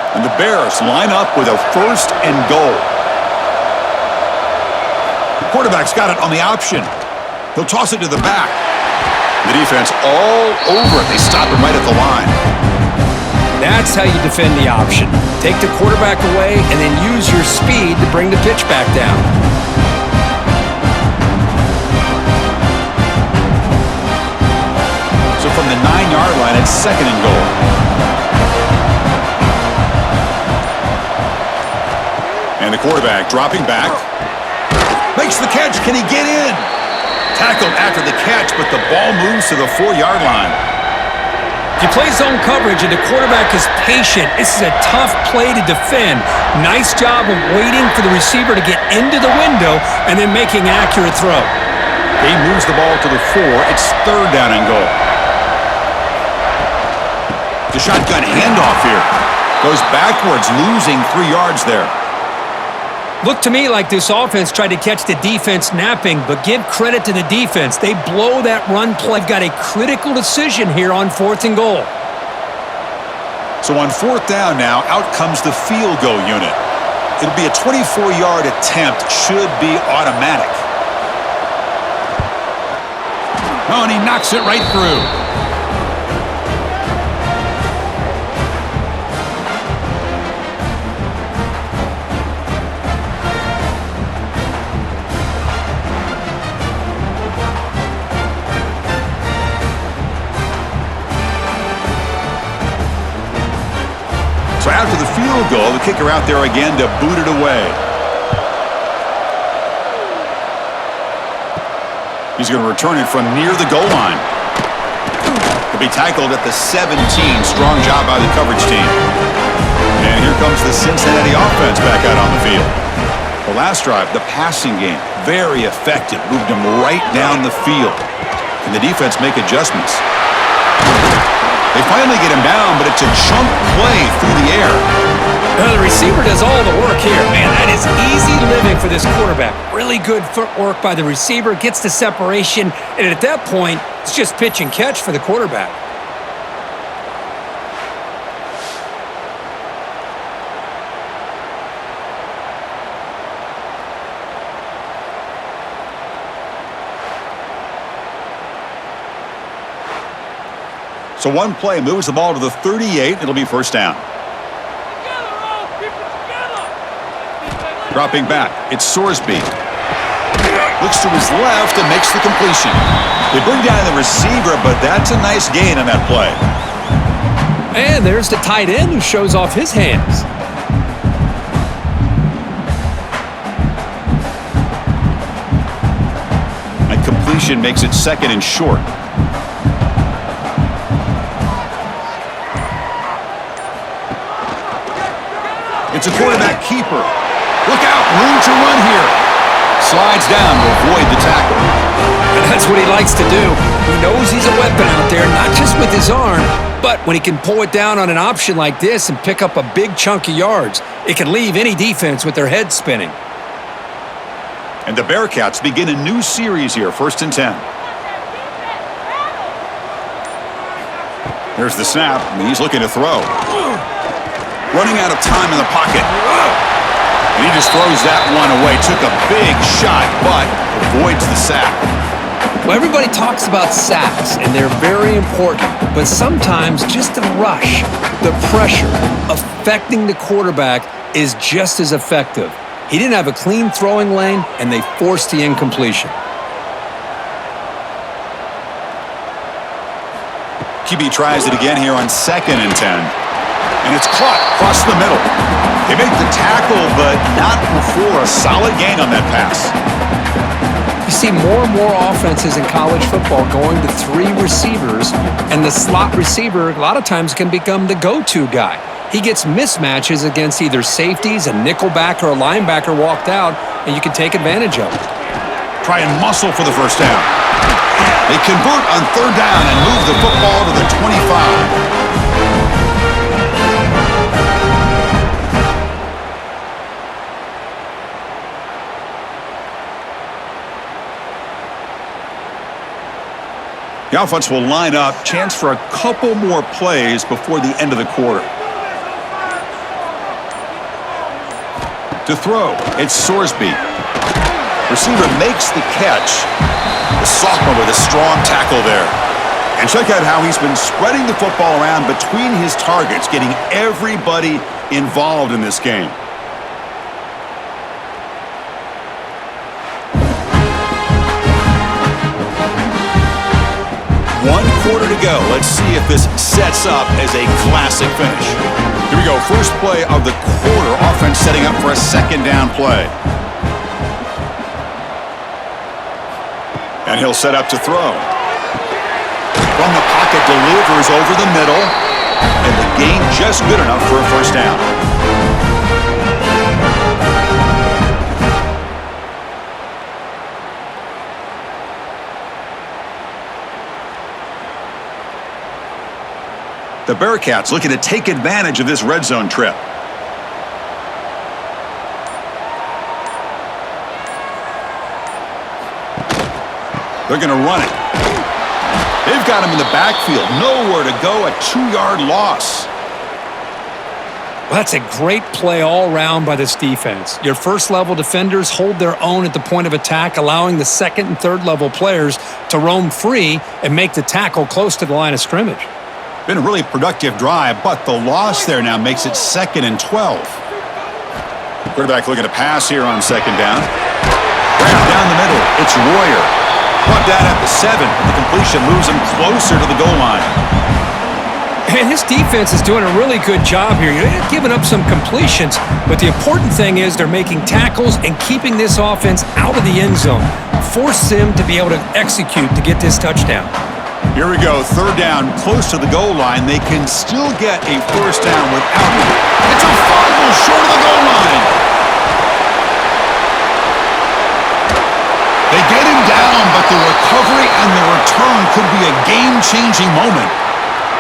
[SPEAKER 1] And the Bears line up with a 1st and goal. The quarterback's got it on the option. He'll toss it to the back. The defense all over it. They stop him right at the line.
[SPEAKER 2] That's how you defend the option. Take the quarterback away and then use your speed to bring the pitch back down.
[SPEAKER 1] So from the 9-yard line, it's 2nd and goal. And the quarterback dropping back. Makes the catch. Can he get in? Tackled after the catch, but the ball moves to the 4-yard line.
[SPEAKER 2] If you play zone coverage and the quarterback is patient, this is a tough play to defend. Nice job of waiting for the receiver to get into the window and then making an accurate throw.
[SPEAKER 1] He moves the ball to the 4. It's 3rd down and goal. The shotgun handoff here. Goes backwards, losing 3 yards there.
[SPEAKER 2] Looked to me like this offense tried to catch the defense napping, but give credit to the defense. They blow that run play. They've got a critical decision here on 4th and goal.
[SPEAKER 1] So on 4th down now, out comes the field goal unit. It'll be a 24-yard attempt, should be automatic. Oh, and he knocks it right through. So after the field goal, the kicker out there again to boot it away. He's going to return it from near the goal line. He'll be tackled at the 17. Strong job by the coverage team. And here comes the Cincinnati offense back out on the field. The last drive, the passing game, very effective. Moved him right down the field. Can the defense make adjustments? They finally get him down, but it's a jump play through the air.
[SPEAKER 2] Well, the receiver does all the work here. Man, that is easy living for this quarterback. Really good footwork by the receiver, gets the separation, and at that point, it's just pitch and catch for the quarterback.
[SPEAKER 1] So one play moves the ball to the 38. It'll be 1st down. Dropping back, it's Sorsby. Looks to his left and makes the completion. They bring down the receiver, but that's a nice gain on that play.
[SPEAKER 2] And there's the tight end who shows off his hands.
[SPEAKER 1] And completion makes it 2nd and short. It's a quarterback keeper. Look out, room to run here. Slides down to avoid the tackle.
[SPEAKER 2] And that's what he likes to do. He knows he's a weapon out there, not just with his arm, but when he can pull it down on an option like this and pick up a big chunk of yards, it can leave any defense with their head spinning.
[SPEAKER 1] And the Bearcats begin a new series here, 1st and 10. There's the snap, and he's looking to throw. Running out of time in the pocket. And he just throws that one away. Took a big shot, but avoids the sack.
[SPEAKER 2] Well, everybody talks about sacks, and they're very important. But sometimes just the rush, the pressure, affecting the quarterback is just as effective. He didn't have a clean throwing lane, and they forced the incompletion.
[SPEAKER 1] QB tries it again here on 2nd and 10. And it's caught across the middle. They make the tackle, but not before a solid gain on that pass.
[SPEAKER 2] You see more and more offenses in college football going to 3 receivers, and the slot receiver a lot of times can become the go-to guy. He gets mismatches against either safeties, a nickelback, or a linebacker walked out, and you can take advantage of it.
[SPEAKER 1] Try and muscle for the 1st down. They convert on 3rd down and move the football to the 25. The offense will line up, chance for a couple more plays before the end of the quarter. To throw, it's Sorsby. Receiver makes the catch. The sophomore with a strong tackle there. And check out how he's been spreading the football around between his targets, getting everybody involved in this game. One quarter to go. Let's see if this sets up as a classic finish. Here we go. First play of the quarter. Offense setting up for a 2nd down play. And he'll set up to throw. From the pocket, delivers over the middle. And the gain just good enough for a 1st down. The Bearcats looking to take advantage of this red zone trip. They're going to run it. They've got him in the backfield. Nowhere to go, a 2-yard loss.
[SPEAKER 2] Well, that's a great play all around by this defense. Your first-level defenders hold their own at the point of attack, allowing the second and third-level players to roam free and make the tackle close to the line of scrimmage.
[SPEAKER 1] Been a really productive drive, but the loss there now makes it 2nd and 12. Quarterback looking to pass here on 2nd down. Grab down the middle. It's Royer. Brought down at the 7. The completion moves him closer to the goal line.
[SPEAKER 2] And this defense is doing a really good job here. You're giving up some completions, but the important thing is they're making tackles and keeping this offense out of the end zone. Force them to be able to execute to get this touchdown.
[SPEAKER 1] Here we go, 3rd down, close to the goal line. They can still get a first down without it. It's a fumble short of the goal line. They get him down, but the recovery and the return could be a game-changing moment.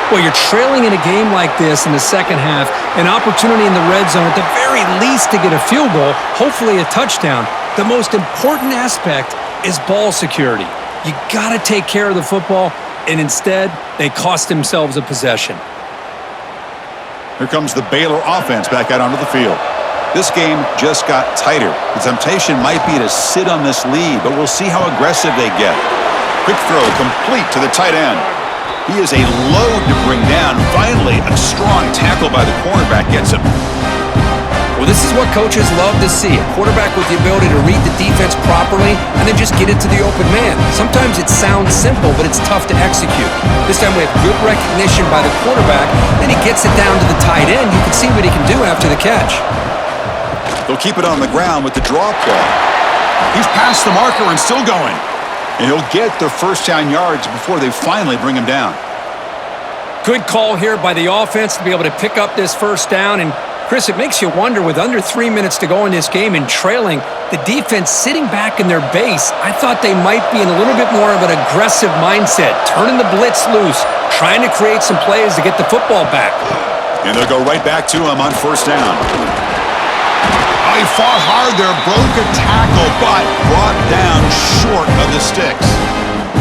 [SPEAKER 2] Well, you're trailing in a game like this in the second half, an opportunity in the red zone at the very least to get a field goal, hopefully a touchdown. The most important aspect is ball security. You got to take care of the football, and instead, they cost themselves a possession.
[SPEAKER 1] Here comes the Baylor offense back out onto the field. This game just got tighter. The temptation might be to sit on this lead, but we'll see how aggressive they get. Quick throw complete to the tight end. He is a load to bring down. Finally, a strong tackle by the cornerback gets him.
[SPEAKER 2] Well, this is what coaches love to see. A quarterback with the ability to read the defense properly and then just get it to the open man. Sometimes it sounds simple, but it's tough to execute. This time we have good recognition by the quarterback, then he gets it down to the tight end. You can see what he can do after the catch.
[SPEAKER 1] They'll keep it on the ground with the draw play. He's past the marker and still going. And he'll get their first down yards before they finally bring him down.
[SPEAKER 2] Good call here by the offense to be able to pick up this first down. And, Chris, it makes you wonder, with under 3 minutes to go in this game and trailing, the defense sitting back in their base, I thought they might be in a little bit more of an aggressive mindset, turning the blitz loose, trying to create some plays to get the football back.
[SPEAKER 1] And they'll go right back to him on first down. He fought hard there, broke a tackle, but brought down short of the sticks.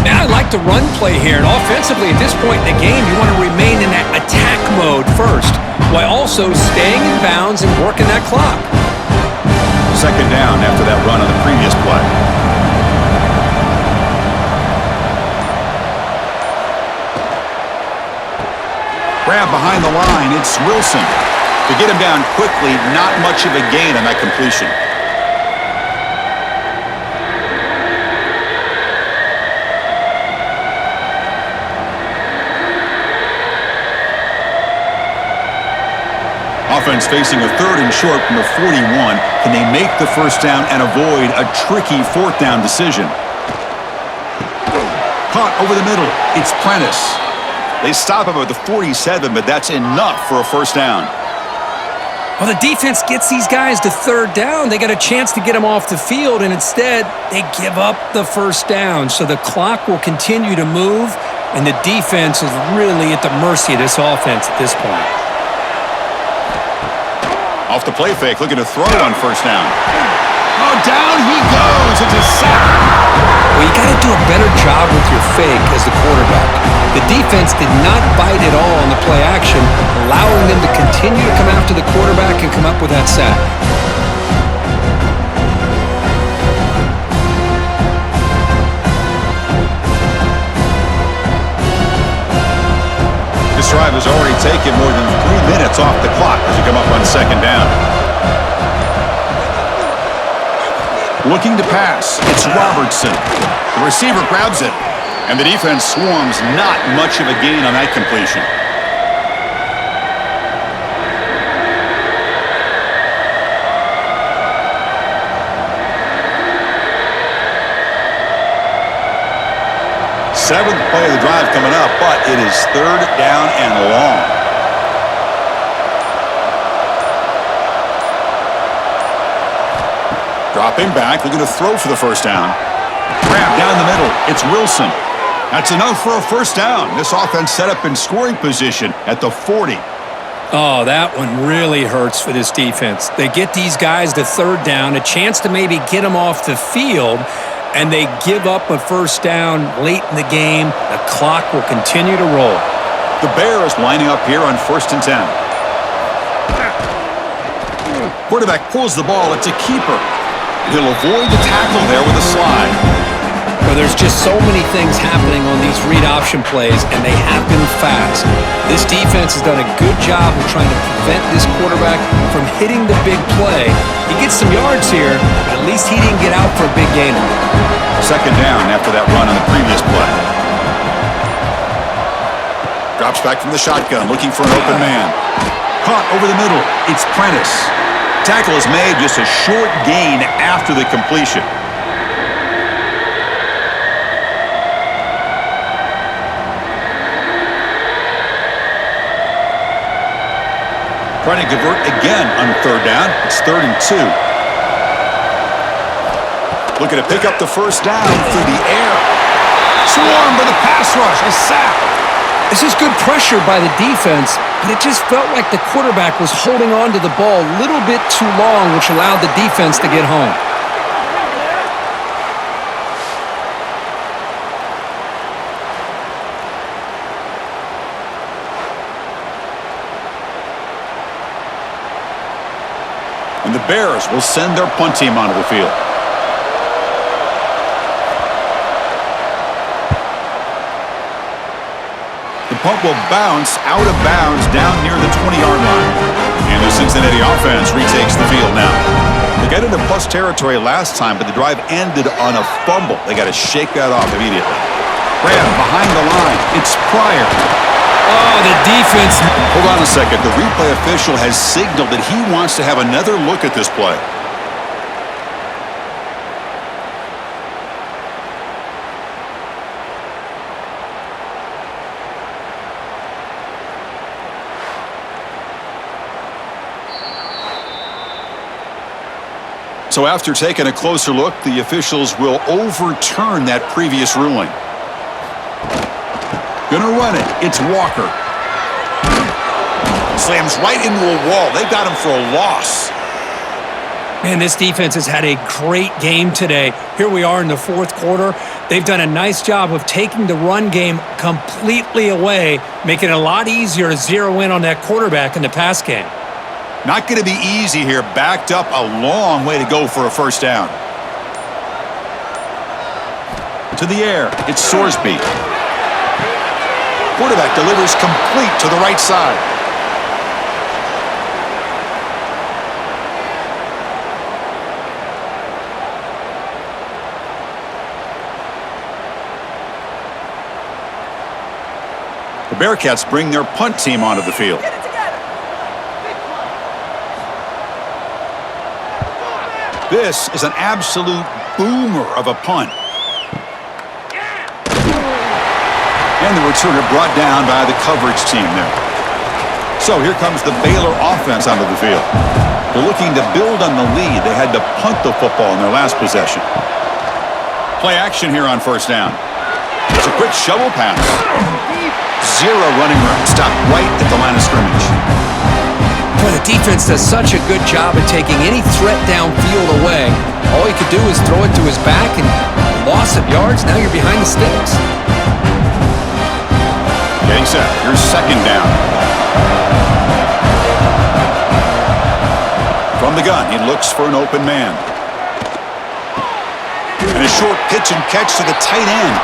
[SPEAKER 2] Now I like the run play here, and offensively at this point in the game, you want to remain in that attack mode first, while also staying in bounds and working that clock.
[SPEAKER 1] 2nd down after that run on the previous play. Grab behind the line, it's Wilson. To get him down quickly, not much of a gain on that completion. Offense facing a 3rd and short from the 41. Can they make the first down and avoid a tricky 4th down decision? Caught over the middle. It's Prentice. They stop him at the 47, but that's enough for a first down.
[SPEAKER 2] Well, the defense gets these guys to 3rd down. They got a chance to get them off the field, and instead, they give up the first down. So the clock will continue to move, and the defense is really at the mercy of this offense at this point.
[SPEAKER 1] Off the play fake, looking to throw on first down. Oh, down he goes. It's a sack.
[SPEAKER 2] Well, you got to do a better job with your fake as the quarterback. The defense did not bite at all on the play action, allowing them to continue to come after the quarterback and come up with that sack.
[SPEAKER 1] This drive has already taken more than 3 minutes off the clock as you come up on 2nd down. Looking to pass, it's Robertson. The receiver grabs it, and the defense swarms. Not much of a gain on that completion. Seventh play of the drive coming up, but it is 3rd down and long. Dropping back, looking to throw for the first down. Grab down the middle. It's Wilson. That's enough for a first down. This offense set up in scoring position at the 40.
[SPEAKER 2] Oh, that one really hurts for this defense. They get these guys to 3rd down, a chance to maybe get them off the field, and they give up a first down late in the game. The clock will continue to roll.
[SPEAKER 1] The Bears lining up here on 1st and 10. Quarterback pulls the ball. It's a keeper. He'll avoid the tackle there with a slide.
[SPEAKER 2] Well, there's just so many things happening on these read option plays, and they happen fast. This defense has done a good job of trying to prevent this quarterback from hitting the big play. He gets some yards here, but at least he didn't get out for a big gain.
[SPEAKER 1] 2nd down after that run on the previous play. Drops back from the shotgun, looking for an open man. Caught over the middle. It's Prentice. Tackle is made, just a short gain after the completion. Trying to convert again on 3rd down. It's 3rd and 2. Looking to pick up the first down through the air. Swarmed by the pass rush. A sack.
[SPEAKER 2] This is good pressure by the defense, but it just felt like the quarterback was holding on to the ball a little bit too long, which allowed the defense to get home.
[SPEAKER 1] And the Bears will send their punt team onto the field. The punt will bounce out of bounds down near the 20-yard line. And the Cincinnati offense retakes the field now. They got into plus territory last time, but the drive ended on a fumble. They got to shake that off immediately. Graham behind the line. It's Pryor.
[SPEAKER 2] Oh, the defense.
[SPEAKER 1] Hold on a second. The replay official has signaled that he wants to have another look at this play. So after taking a closer look, the officials will overturn that previous ruling. Gonna run it. It's Walker. Slams right into a wall. They got him for a loss.
[SPEAKER 2] Man, this defense has had a great game today. Here we are in the 4th quarter. They've done a nice job of taking the run game completely away, making it a lot easier to zero in on that quarterback in the pass game.
[SPEAKER 1] Not going to be easy here. Backed up a long way to go for a first down. To the air. It's Sorsby. Quarterback delivers complete to the right side. The Bearcats bring their punt team onto the field. This is an absolute boomer of a punt. And the returner brought down by the coverage team there. So here comes the Baylor offense onto the field. They're looking to build on the lead. They had to punt the football in their last possession. Play action here on 1st down. It's a quick shovel pass. Zero running room. Stop right at the line of scrimmage.
[SPEAKER 2] Boy, the defense does such a good job of taking any threat downfield away. All you could do is throw it to his back, and loss of yards, now you're behind the sticks.
[SPEAKER 1] Getting set. Here's 2nd down. From the gun, he looks for an open man. And a short pitch and catch to the tight end.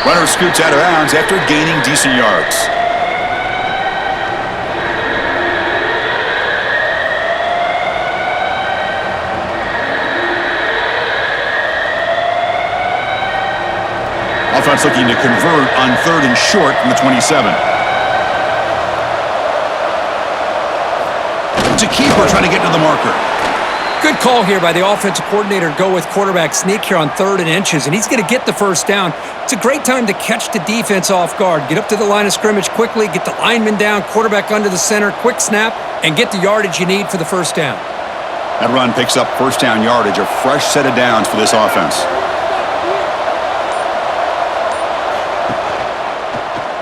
[SPEAKER 1] Runner scoots out of bounds after gaining decent yards. Offense looking to convert on 3rd and short from the 27. It's a keeper trying to get to the marker.
[SPEAKER 2] Good call here by the offensive coordinator to go with quarterback sneak here on 3rd and inches, and he's going to get the first down. It's a great time to catch the defense off guard. Get up to the line of scrimmage quickly, get the lineman down, quarterback under the center, quick snap, and get the yardage you need for the first down.
[SPEAKER 1] That run picks up first down yardage, a fresh set of downs for this offense.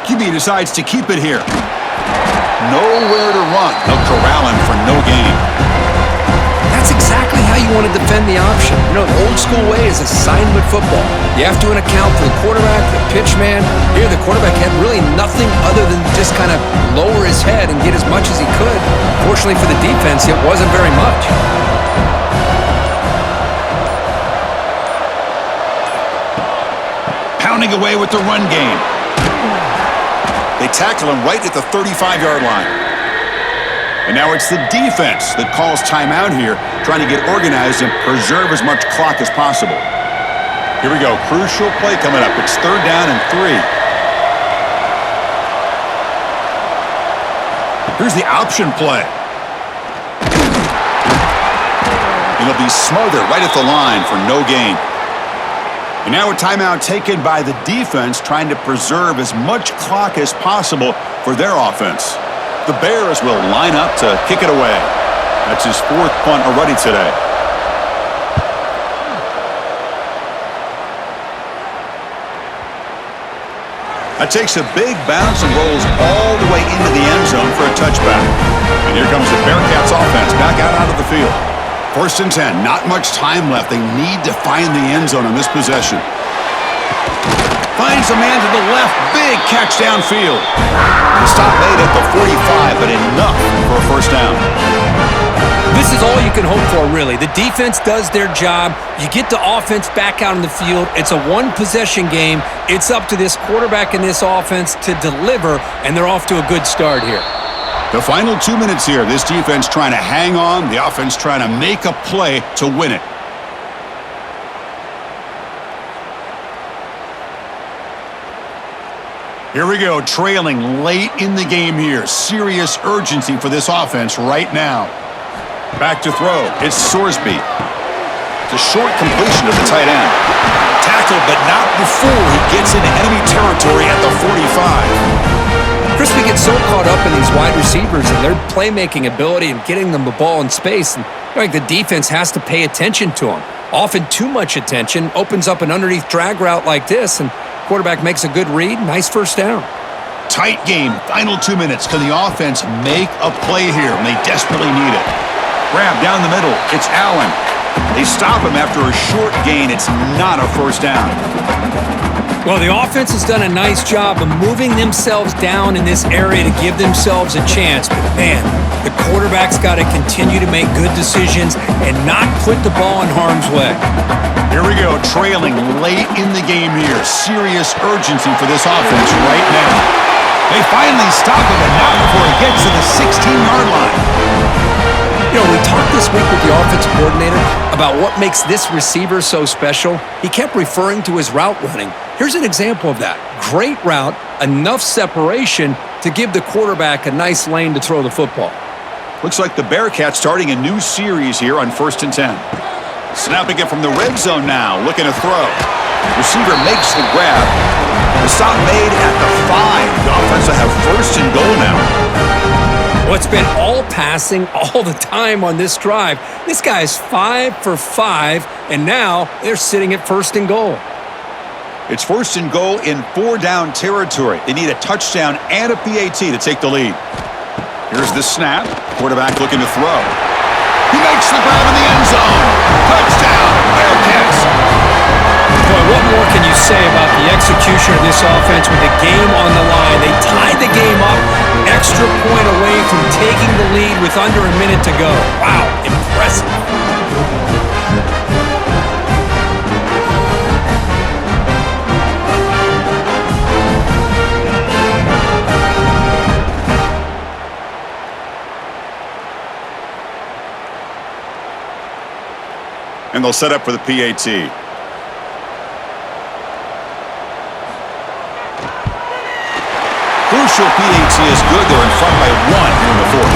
[SPEAKER 1] QB decides to keep it here. Nowhere to run. They'll corral him for no gain.
[SPEAKER 2] That's exactly how you want to defend the option. You know, the old school way is assignment football. You have to account for the quarterback, the pitch man. Here, the quarterback had really nothing other than just kind of lower his head and get as much as he could. Fortunately for the defense, it wasn't very much.
[SPEAKER 1] Pounding away with the run game. They tackle him right at the 35-yard line. And now it's the defense that calls timeout here, trying to get organized and preserve as much clock as possible. Here we go. Crucial play coming up. It's 3rd down and 3. Here's the option play. And he'll be smothered right at the line for no gain. And now a timeout taken by the defense, trying to preserve as much clock as possible for their offense. The Bears will line up to kick it away. That's his 4th punt already today. That takes a big bounce and rolls all the way into the end zone for a touchback. And here comes the Bearcats offense back out of the field. 1st and 10, not much time left. They need to find the end zone on this possession. Finds a man to the left. Big catch downfield. The stop made at the 45, but enough for a 1st down.
[SPEAKER 2] This is all you can hope for, really. The defense does their job. You get the offense back out on the field. It's a one-possession game. It's up to this quarterback and this offense to deliver, and they're off to a good start here.
[SPEAKER 1] The final 2 minutes here. This defense trying to hang on. The offense trying to make a play to win it. Here we go, trailing late in the game here. Serious urgency for this offense right now. Back to throw. It's Sorsby. It's a short completion to the tight end. Tackled, but not before he gets into enemy territory at the 45.
[SPEAKER 2] Crispy gets so caught up in these wide receivers and their playmaking ability and getting them the ball in space. And like the defense has to pay attention to him. Often too much attention opens up an underneath drag route like this, and quarterback makes a good read. Nice 1st down.
[SPEAKER 1] Tight game. Final 2 minutes. Can the offense make a play here? And they desperately need it. Grab down the middle. It's Allen. They stop him after a short gain. It's not a 1st down.
[SPEAKER 2] Well, the offense has done a nice job of moving themselves down in this area to give themselves a chance. But, man, the quarterback's got to continue to make good decisions and not put the ball in harm's way.
[SPEAKER 1] Here we go, trailing late in the game here. Serious urgency for this offense right now. They finally stop him, and not before he gets to the 16-yard line.
[SPEAKER 2] You know, we talked this week with the offensive coordinator about what makes this receiver so special. He kept referring to his route running. Here's an example of that. Great route, enough separation to give the quarterback a nice lane to throw the football.
[SPEAKER 1] Looks like the Bearcats starting a new series here on 1st and 10. Snapping it from the red zone now, looking to throw. Receiver makes the grab. The stop made at the 5. The offense will have 1st and goal now.
[SPEAKER 2] Well, it's been all passing all the time on this drive. This guy's 5 for 5, and now they're sitting at 1st and goal.
[SPEAKER 1] It's 1st and goal in 4-down territory. They need a touchdown and a PAT to take the lead. Here's the snap. Quarterback looking to throw. He makes the grab in the end zone. Touchdown, Bearcats.
[SPEAKER 2] Boy, what more can you say about the execution of this offense with the game on the line? They tied the game up, extra point away from taking the lead with under a minute to go. Wow, impressive.
[SPEAKER 1] And they'll set up for the PAT. Crucial PAT is good. They're in front by 1 here in the 4th.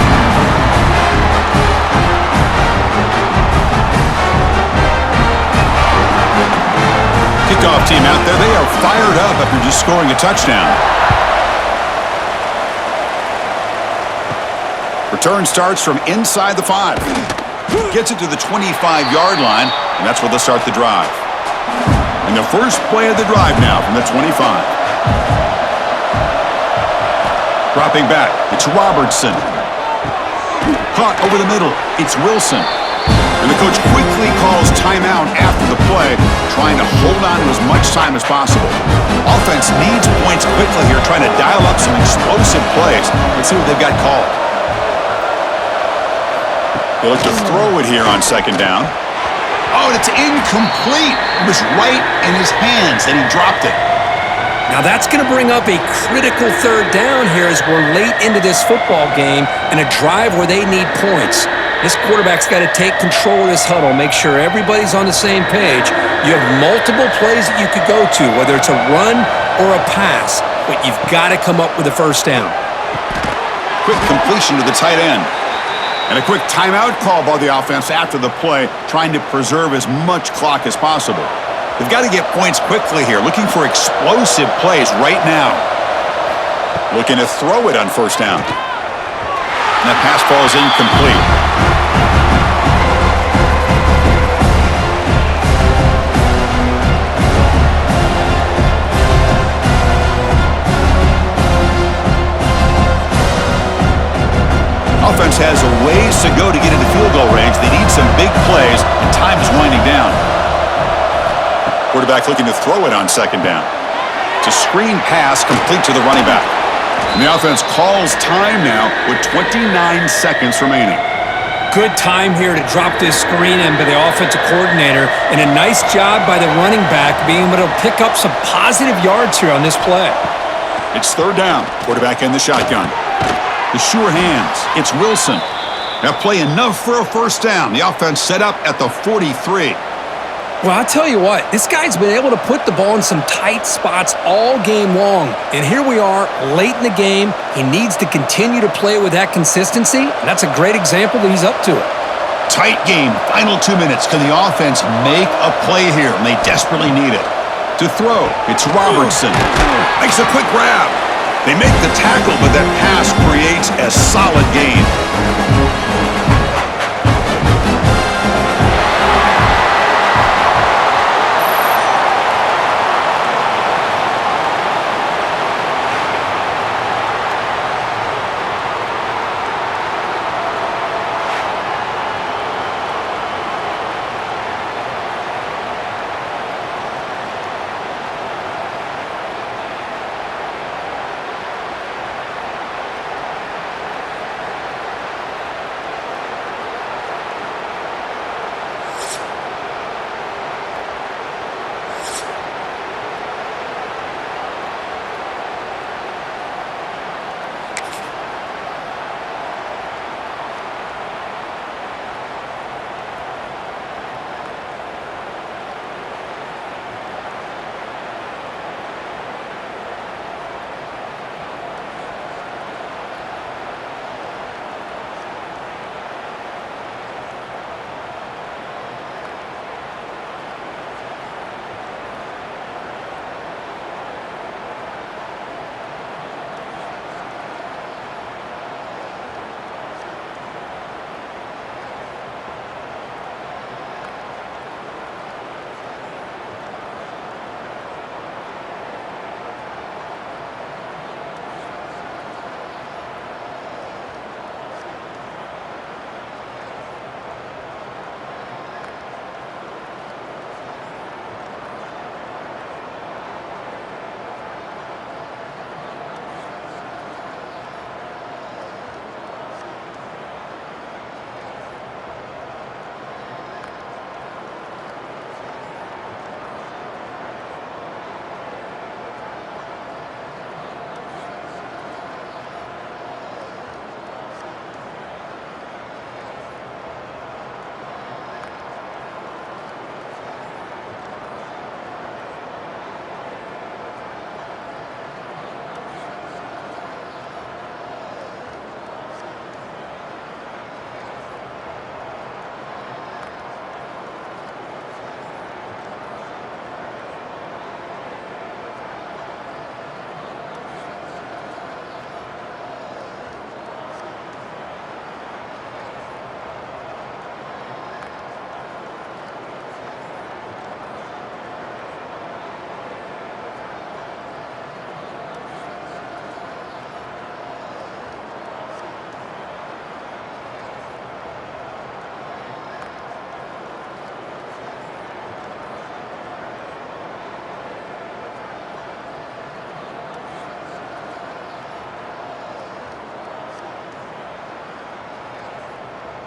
[SPEAKER 1] Kickoff team out there. They are fired up after just scoring a touchdown. Return starts from inside the 5. Gets it to the 25-yard line, and that's where they'll start the drive. And the first play of the drive now from the 25. Dropping back, it's Robertson. Caught over the middle, it's Wilson. And the coach quickly calls timeout after the play, trying to hold on to as much time as possible. Offense needs points quickly here, trying to dial up some explosive plays. Let's see what they've got called. They look to throw it here on second down. Oh, and it's incomplete. It was right in his hands, and he dropped it.
[SPEAKER 2] Now that's going to bring up a critical third down here as we're late into this football game in a drive where they need points. This quarterback's got to take control of this huddle, make sure everybody's on the same page. You have multiple plays that you could go to, whether it's a run or a pass, but you've got to come up with a first down.
[SPEAKER 1] Quick completion to the tight end. And a quick timeout call by the offense after the play, trying to preserve as much clock as possible. They've got to get points quickly here, looking for explosive plays right now. Looking to throw it on first down. And that pass ball is incomplete. Offense has a ways to go to get into field goal range. They need some big plays, and time is winding down. Quarterback looking to throw it on second down. It's a screen pass complete to the running back. And the offense calls time now with 29 seconds remaining.
[SPEAKER 2] Good time here to drop this screen in by the offensive coordinator, and a nice job by the running back being able to pick up some positive yards here on this play.
[SPEAKER 1] It's third down. Quarterback in the shotgun. The sure hands. It's Wilson. That play enough for a first down. The offense set up at the 43.
[SPEAKER 2] Well, I'll tell you what, this guy's been able to put the ball in some tight spots all game long. And here we are, late in the game. He needs to continue to play with that consistency, and that's a great example that he's up to it.
[SPEAKER 1] Tight game, final 2 minutes. Can the offense make a play here? And they desperately need it. To throw, it's Robertson. Makes a quick grab. They make the tackle, but that pass creates a solid gain.